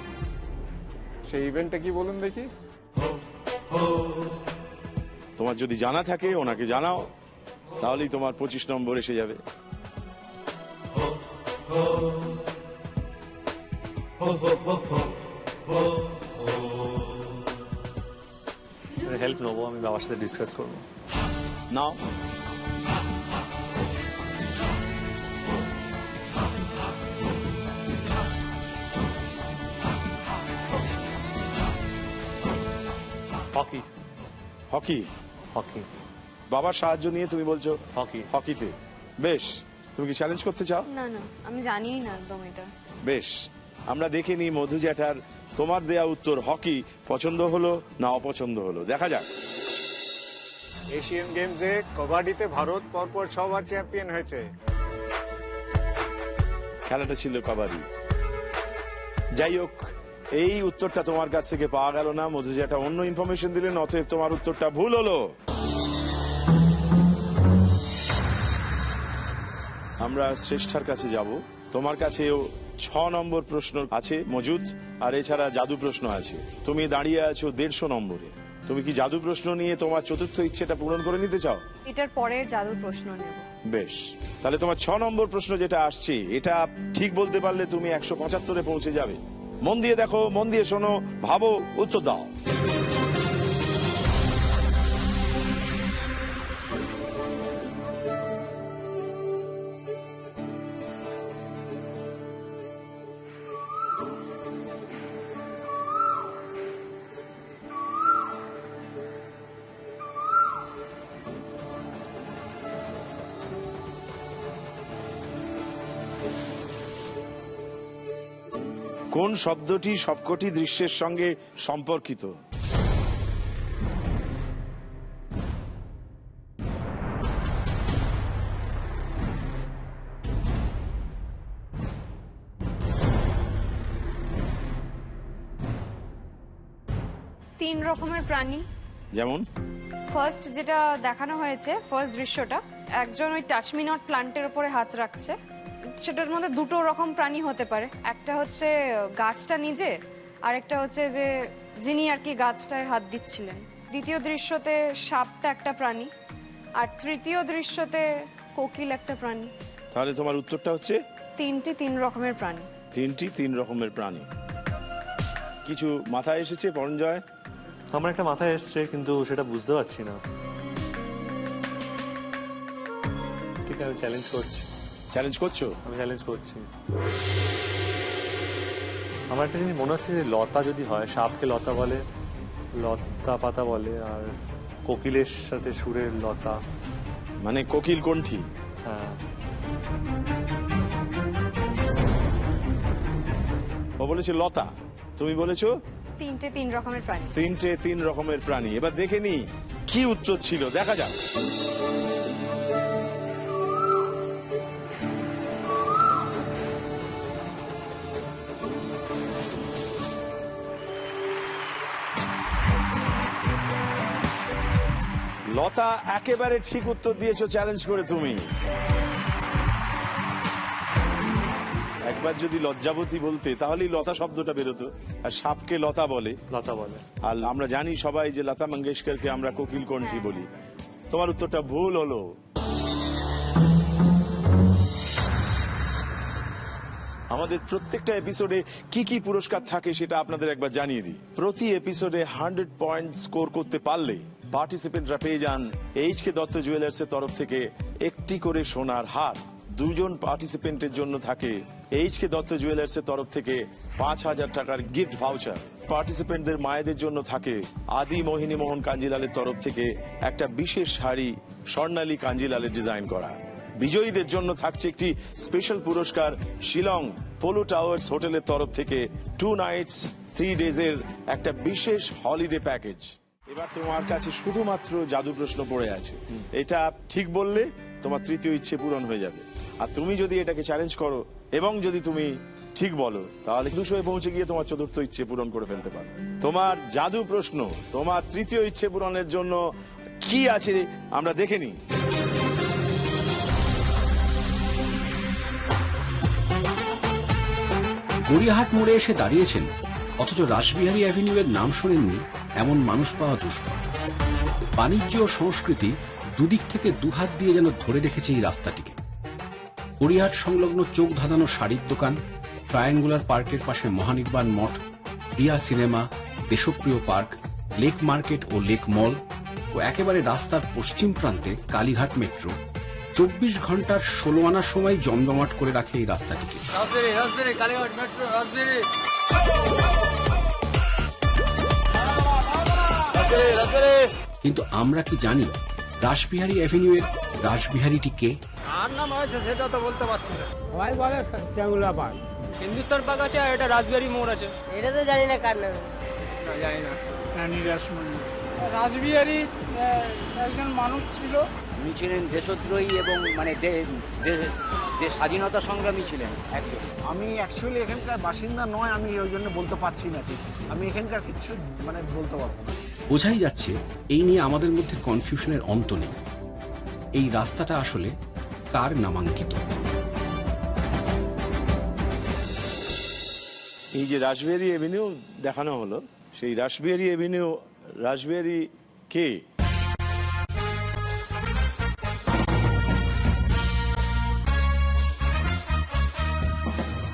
সেই ইভেন্টটা কি বলুন দেখি? তোমার যদি জানা থাকে ওনাকে জানাও, তাহলেই তোমার 25 নম্বর এসে যাবে। হেল্প নেবো, আমি বাবার সাথে ডিসকাস করবো। নাও। হকি। হকি? হকি। বাবার সাহায্য নিয়ে তুমি বলছো হকি। হকিতে? বেশ, তুমি কি চ্যালেঞ্জ করতে চাও? না না, আমি জানিই না একদম এটা। বেশ, আমরা দেখে নিই মধু জ্যাঠার তোমার দেয়া উত্তর হকি পছন্দ হলো না অপছন্দ হলো, দেখা যাক। এশিয়ান গেমসে কবাডিতে ভারত পরপর 6 বার চ্যাম্পিয়ন হয়েছে। খেলাটা ছিল কবাডি। যাই হোক, এই উত্তরটা তোমার কাছ থেকে পাওয়া গেল না, মধু জ্যাঠা অন্য ইনফরমেশন দিলেন, অতএব তোমার উত্তরটা ভুল হলো। আমরা শ্রেষ্ঠার কাছে যাব। তোমার কাছেও 6 নম্বর প্রশ্ন আছে মজুদ, আর এছাড়া জাদু প্রশ্ন আছে। তুমি দাঁড়িয়ে আছো 150 নম্বরে। তুমি কি জাদু প্রশ্ন নিয়ে তোমার চতুর্থ ইচ্ছেটা পূরণ করে নিতে চাও? এটার পরের জাদুর প্রশ্ন নেব। বেশ, তাহলে তোমার 6 নম্বর প্রশ্ন যেটা আসছে, এটা ঠিক বলতে পারলে তুমি 175-এ পৌঁছে যাবে। মন দিয়ে দেখো, মন দিয়ে শোনো, ভাবো, উত্তর দাও। কোন শব্দটি সবকটি দৃশ্যের সঙ্গে সম্পর্কিত? তিন রকমের প্রাণী। যেমন? ফার্স্ট যেটা দেখানো হয়েছে, ফার্স্ট দৃশ্যটা, একজন ওই টাচমি নট প্লান্টের উপরে হাত রাখছে। সেটার মধ্যে দুটো রকম প্রাণী হতে পারে, একটা হচ্ছে গাছটা নিজে, আর একটা হচ্ছে যে যিনি আর কি গাছটায় হাত দিচ্ছিলেন। দ্বিতীয় দৃশ্যতে সাপটা একটা প্রাণী, আর তৃতীয় দৃশ্যতে কোকিল একটা প্রাণী। তাহলে তোমার উত্তরটা হচ্ছে তিনটি 3 রকমের প্রাণী। তিনটি 3 রকমের প্রাণী। কিছু মাথায় এসেছে পরঞ্জয়? আমার একটা মাথায় এসছে, কিন্তু সেটা বুঝতে পারছি না। ঠিক আছে, আমি চ্যালেঞ্জ করছি। চ্যালেঞ্জ করছো? আমি চ্যালেঞ্জ করছি। আমার একটা জিনিস মনে হচ্ছে যে লতা যদি হয়, সাপকে লতা বলে, লতা পাতা বলে, আর কোকিলের সাথে সুরের লতা, মানে কোকিল কণ্ঠী। হ্যাঁ। ও বলেছে লতা, তুমি বলেছো তিনটে 3 রকমের প্রাণী। তিনটে 3 রকমের প্রাণী। এবার দেখে নি কি উত্তর ছিল, দেখা যাক। লতা একেবারে ঠিক উত্তর দিয়েছো চ্যালেঞ্জ করে তুমি। একবার যদি লজ্জাবতী বলতে তাহলেই লতা শব্দটা বেরোতো, আর সাপকে লতা বলে। লতা বলে। আর আমরা জানি সবাই যে লতা মঙ্গেশকরকে আমরা কোকিল কণ্ঠী বলি। তোমার উত্তরটা ভুল হলো। আমাদের প্রত্যেকটা এপিসোডে কি কি পুরস্কার থাকে সেটা আপনাদের একবার জানিয়ে দিই। প্রতি এপিসোডে 100 পয়েন্ট স্কোর করতে পারলে পার্টিসিপেন্টরা পেয়ে যান এইচকে দত্ত জুয়েলার্স এর তরফ থেকে একটি করে সোনার হার। 2 জন পার্টিসিপেন্টের জন্য থাকে এইচকে দত্ত জুয়েলার্স এর তরফ থেকে 5000 টাকার গিফট ভাউচার। পার্টিসিপেন্টদের মায়েদের জন্য থাকে আদি মোহিনী মোহন কাঞ্জিলালের তরফ থেকে একটা বিশেষ শাড়ি স্বর্ণালী কাঞ্জিলালের ডিজাইন করা। বিজয়ীদের জন্য থাকছে একটি স্পেশাল পুরস্কার শিলং পোলো টাওয়ার্স হোটেলের তরফ থেকে 2 নাইটস 3 ডেজের একটা বিশেষ হলিডে প্যাকেজ। এবার তোমার কাছে শুধুমাত্র জাদু প্রশ্ন পড়ে আছে। এটা ঠিক বললে তোমার তৃতীয় ইচ্ছে পূরণ হয়ে যাবে, আর তুমি যদি এটাকে চ্যালেঞ্জ করো এবং যদি তুমি ঠিক বলো তাহলে 200-এ পৌঁছে গিয়ে তোমার চতুর্থ ইচ্ছে পূরণ করে ফেলতে পারো। তোমার জাদু প্রশ্ন তোমার তৃতীয় ইচ্ছে পূরণের জন্য কি আছে আমরা দেখে নিই। গড়িয়াহাট মোড়ে এসে দাঁড়িয়েছেন, অথচ রাসবিহারী অ্যাভিনিউ এর নাম শোনেননি এমন মানুষ পাওয়া দুষ্কর। বাণিজ্য ও সংস্কৃতি দুদিক থেকে দুহাত দিয়ে যেন ধরে রেখেছে এই রাস্তাটিকে। গড়িয়াহাট সংলগ্ন চোখ ধাঁধানো শাড়ির দোকান, ট্রায়াঙ্গুলার পার্কের পাশে মহানির্বাণ মঠ, রিয়া সিনেমা, দেশপ্রিয় পার্ক, লেক মার্কেট ও লেক মল ও একেবারে রাস্তার পশ্চিম প্রান্তে কালীঘাট মেট্রো 24 ঘন্টার 16 আনার সময় জমজমাট করে রাখে এই রাস্তাটিকে। কিন্তু আমরা কি জানি রাসবিহারী অ্যাভিনিউ এর রাসবিহারীটি কে? আর নাম হয়েছে সেটা তো বলতে পারছি না। সবাই বলে চ্যাংলা পার্ক, হিন্দুস্তান পার্ক আছে, আর এটা রাসবিহারী মোড় আছে। এটা তো জানি না কার নাম। না জানি না। রানী রাসমণি রাসবিহারী একজন মানুষ ছিল। উনি ছিলেন দেশদ্রোহী এবং মানে স্বাধীনতা সংগ্রামী ছিলেন একজন। আমি অ্যাকচুয়ালি এখানকার বাসিন্দা নয়, আমি ওই জন্য বলতে পারছি না ঠিক। আমি এখানকার কিছু মানে বলতে পারবো না। বোঝাই যাচ্ছে এই নিয়ে আমাদের মধ্যে কনফিউশনের অন্ত নেই। এই রাস্তাটা আসলে কার নামাঙ্কিত? এই যে রাসবিহারী এভিনিউ দেখানো হলো, সেই রাসবিহারী এভিনিউ রাসবিহারী কে?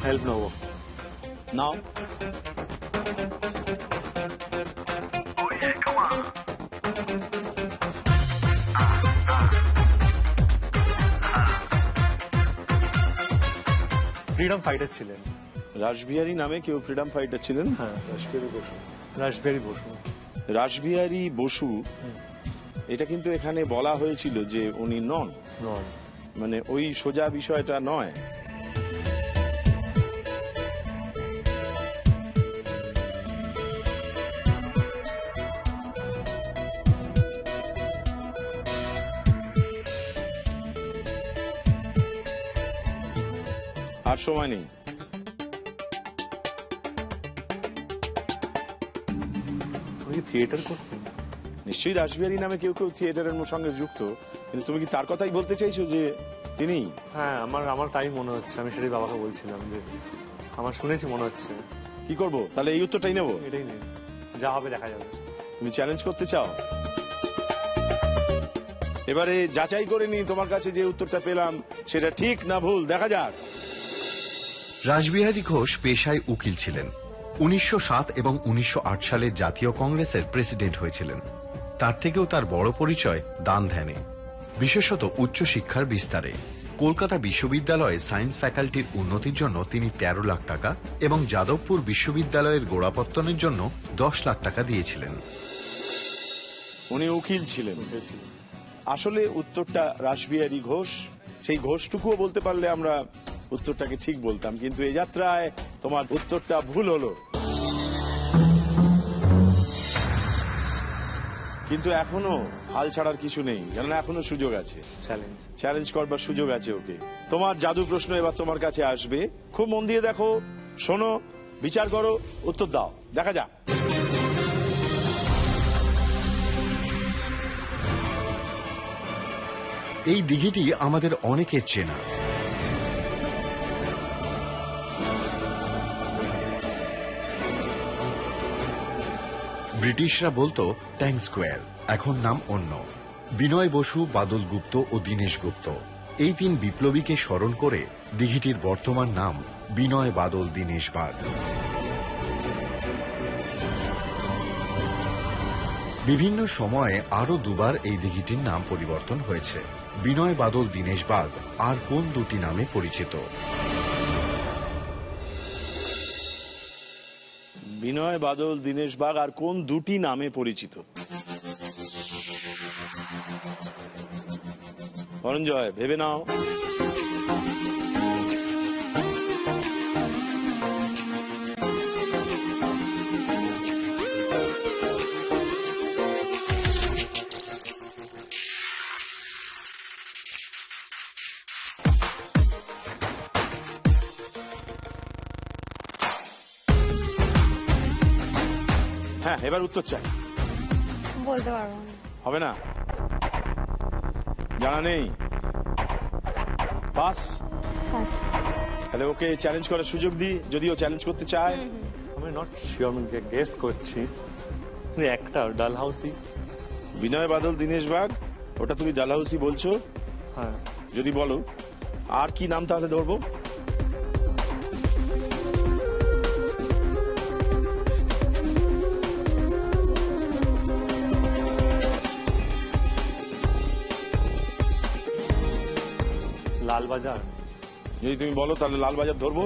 হেল্প নেবো নাও। ফ্রিডম ফাইটার ছিলেন। রাসবিহারী নামে কেউ ফ্রিডম ফাইটার ছিলেন? হ্যাঁ, রাসবিহারী বসু। রাসবিহারী বসু। রাসবিহারী বসু, এটা কিন্তু এখানে বলা হয়েছিল যে উনি নন, মানে ওই সোজা বিষয়টা নয়। আর সময় নেই। থিয়েটার করতেন নিশ্চয়ই। রাসবিহারী নামে কেউ কেউ থিয়েটারের সঙ্গে যুক্ত, কিন্তু তুমি কি তার কথাই বলতে চাইছো যে তিনি? হ্যাঁ, আমার তাই মনে হচ্ছে। আমি সেটাই বাবাকে বলছিলাম যে আমার শুনেছি মনে হচ্ছে। কি করব তাহলে? এই উত্তরটাই নেবো? এটাই নেই, যা হবে দেখা যাবে। তুমি চ্যালেঞ্জ করতে চাও? এবারে যাচাই করে নি তোমার কাছে যে উত্তরটা পেলাম সেটা ঠিক না ভুল, দেখা যাক। রাসবিহারী ঘোষ পেশায় উকিল ছিলেন। 1907 এবং 1908 সালে জাতীয় কংগ্রেসের প্রেসিডেন্ট হয়েছিলেন। তার থেকেও তার বড় পরিচয় দান ধ্যানে, বিশেষত উচ্চশিক্ষার বিস্তারে। কলকাতা বিশ্ববিদ্যালয়ে সায়েন্স ফ্যাকাল্টির উন্নতির জন্য তিনি 13 লাখ টাকা এবং যাদবপুর বিশ্ববিদ্যালয়ের গোড়াপত্তনের জন্য 10 লাখ টাকা দিয়েছিলেন। উনি উকিল ছিলেন। আসলে উত্তরটা রাসবিহারী ঘোষ। সেই ঘোষটুকুও বলতে পারলে আমরা উত্তরটাকে ঠিক বলতাম, কিন্তু এই যাত্রায় তোমার উত্তরটা ভুল হলো। কিন্তু এখনো হাল ছাড়ার কিছু নেই, কেননা এখনো সুযোগ আছে। চ্যালেঞ্জ করবার সুযোগ আছে ওকে। তোমার জাদু প্রশ্ন এবার তোমার কাছে আসবে। খুব মন দিয়ে দেখো, শোনো, বিচার করো, উত্তর দাও, দেখা যাক। এই দিঘিটি আমাদের অনেকের চেনা। ব্রিটিশরা বলতো ট্যাঙ্ক স্কোয়ার, এখন নাম অন্য। বিনয় বসু, বাদল গুপ্ত ও দীনেশ গুপ্ত, এই 3 বিপ্লবীকে স্মরণ করে দিঘিটির বর্তমান নাম বিনয় বাদল দীনেশ বাগ। বিভিন্ন সময়ে আরো দুবার এই দিঘিটির নাম পরিবর্তন হয়েছে। বিনয় বাদল দীনেশ বাগ আর কোন দুটি নামে পরিচিত? বিনয় বাদল দীনেশ বাগ আর কোন দুটি নামে পরিচিত? অরঞ্জয়, ভেবে নাও। হ্যাঁ, এবার উত্তর চাই। বলতে পারবো না। হবে না? জানা নেই? পাস? তাহলে ওকে চ্যালেঞ্জ করার সুযোগ দিই, যদিও চ্যালেঞ্জ করতে চায়। আমি নট শিওর, আমি গেস করছি। একটা ডালহাউসি। বিনয় বাদল দীনেশ বাগ, ওটা তুমি ডালহাউসি বলছো? হ্যাঁ। যদি বলো, আর কি নাম তাহলে ধরবো? লালবাজার। যদি তুমি বলো তাহলে লালবাজার ধরবো।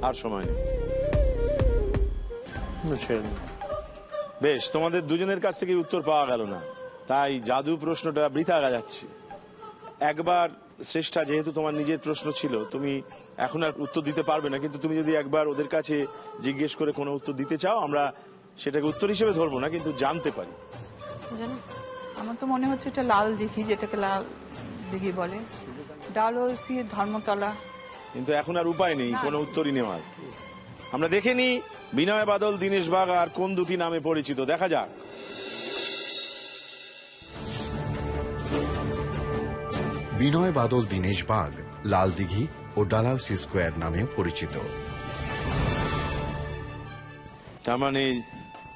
আর সময় নেই। বেশ, তোমাদের দুজনের কাছ থেকে উত্তর পাওয়া গেল না, তাই জাদু প্রশ্নটা বৃথা যাচ্ছে। একবার শ্রেষ্ঠা, যেহেতু তোমার নিজের প্রশ্ন ছিল, তুমি এখন আর উত্তর দিতে পারবে না, কিন্তু তুমি যদি একবার ওদের কাছে জিজ্ঞেস করে কোনো উত্তর দিতে চাও, আমরা সেটাকে উত্তর হিসেবে ধরবো না, কিন্তু জানতে পারি। জানো, আমার তো মনে হচ্ছে এটা লাল দিঘি, যেটাকে লাল দিঘি বলে, ডালহৌসি, ধর্মতলা। কিন্তু এখন আর উপায় নেই কোনো উত্তরই নেওয়ার। আমরা দেখে নিই বিনয় বাদল, দীনেশ বাগ আর কোন দুটি নামে পরিচিত, দেখা যাক। বিনয় বাদল, দীনেশ বাগ লাল দিঘি ও ডালহাউসি স্কোয়ার নামেও পরিচিত। তার মানে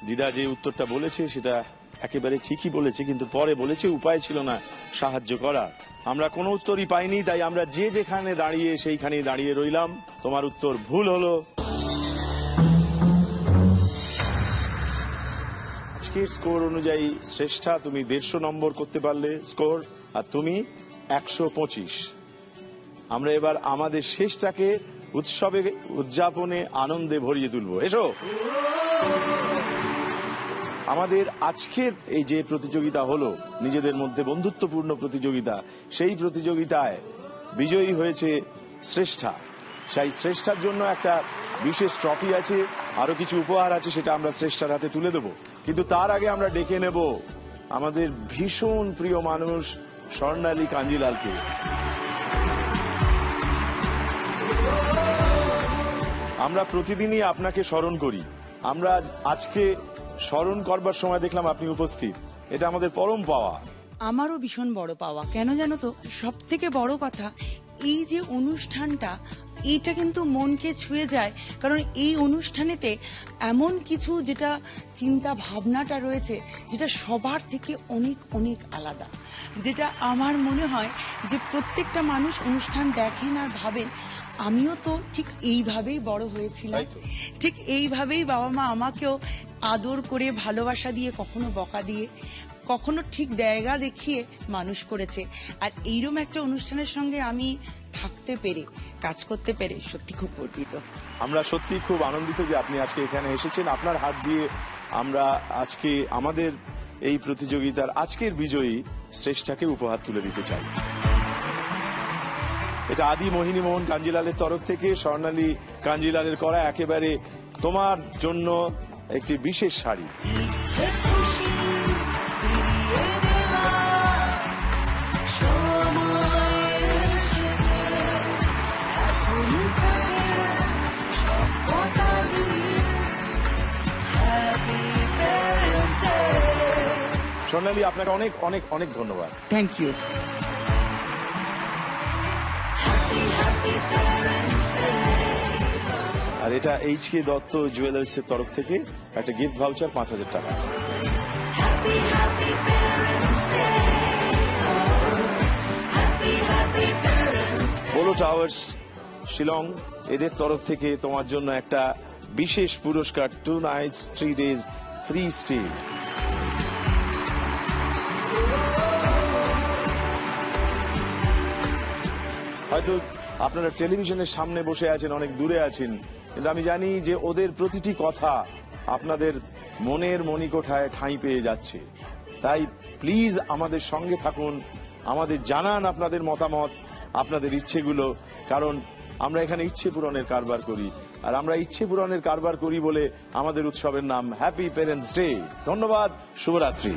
দিদা যে উত্তরটা বলেছে সেটা একেবারে ঠিকই বলেছে, কিন্তু পরে বলেছে উপায় ছিল না সাহায্য করার। আমরা কোনো উত্তরই পাইনি, তাই আমরা যে যেখানে দাঁড়িয়ে সেইখানেই দাঁড়িয়ে রইলাম। তোমার উত্তর ভুল হলো। আজকের স্কোর অনুযায়ী শ্রেষ্ঠা, তুমি 150 নম্বর করতে পারলে স্কোর, আর তুমি 125। আমরা এবার আমাদের শেষটাকে উৎসবে, উদযাপনে, আনন্দে ভরিয়ে তুলবো। এসো। আমাদের আজকের এই যে প্রতিযোগিতা হলো, নিজেদের মধ্যে বন্ধুত্বপূর্ণ প্রতিযোগিতা, সেই প্রতিযোগিতায় বিজয়ী হয়েছে শ্রেষ্ঠা। সেই শ্রেষ্ঠার জন্য একটা বিশেষ ট্রফি আছে, আরো কিছু উপহার আছে, সেটা আমরা শ্রেষ্ঠার হাতে তুলে দেব। কিন্তু তার আগে আমরা ডেকে নেব আমাদের ভীষণ প্রিয় মানুষ স্বর্ণালী কাঞ্জিলালকে। আমরা প্রতিদিনই আপনাকে স্মরণ করি, আমরা আজকে স্মরণ করবার সময় দেখলাম আপনি উপস্থিত, এটা আমাদের পরম পাওয়া। আমারও ভীষণ বড় পাওয়া। কেন জানো তো, সব থেকে বড় কথা এই যে অনুষ্ঠানটা, এটা কিন্তু মনকে ছুঁয়ে যায়। কারণ এই অনুষ্ঠানেতে এমন কিছু যেটা চিন্তা ভাবনাটা রয়েছে, যেটা সবার থেকে অনেক অনেক আলাদা, যেটা আমার মনে হয় যে প্রত্যেকটা মানুষ অনুষ্ঠান দেখেন আর ভাবেন আমিও তো ঠিক এইভাবেই বড় হয়েছিলাম, ঠিক এইভাবেই বাবা মা আমাকেও আদর করে, ভালোবাসা দিয়ে, কখনো বকা দিয়ে, কখনো ঠিক জায়গা দেখিয়ে মানুষ করেছে। আর এইরকম একটা অনুষ্ঠানের সঙ্গে আমি থাকতে পেরে, কাজ করতে পেরে সত্যি খুব গর্বিত। আমরা সত্যি খুব আনন্দিত যে আপনি আজকে এখানে এসেছেন। আপনার হাত দিয়ে আমরা আজকে আমাদের এই প্রতিযোগিতার আজকের বিজয়ী শ্রেষ্ঠাকে উপহার তুলে দিতে চাই। এটা আদি মোহিনী মোহন কাঞ্জিলালের তরফ থেকে স্বর্ণালী কাঞ্জিলালের করা একেবারে তোমার জন্য একটি বিশেষ শাড়ি। স্বর্ণালী, আপনাকে অনেক অনেক অনেক ধন্যবাদ। Thank you. আর এটা HK দত্ত জুয়েলার্স এর তরফ থেকে একটা গিফট ভাউচার 5000 টাকা। পোলো টাওয়ার্স শিলং এদের তরফ থেকে তোমার জন্য একটা বিশেষ পুরস্কার, 2 nights 3 days ফ্রি স্টে। হয়তো আপনারা টেলিভিশনের সামনে বসে আছেন, অনেক দূরে আছেন, কিন্তু আমি জানি যে ওদের প্রতিটি কথা আপনাদের মনের মণিকোঠায় ঠাঁই পেয়ে যাচ্ছে। তাই প্লিজ আমাদের সঙ্গে থাকুন, আমাদের জানান আপনাদের মতামত, আপনাদের ইচ্ছেগুলো, কারণ আমরা এখানে ইচ্ছে পূরণের কারবার করি, আর আমরা ইচ্ছে পূরণের কারবার করি বলে আমাদের উৎসবের নাম হ্যাপি প্যারেন্টস ডে। ধন্যবাদ, শুভরাত্রি।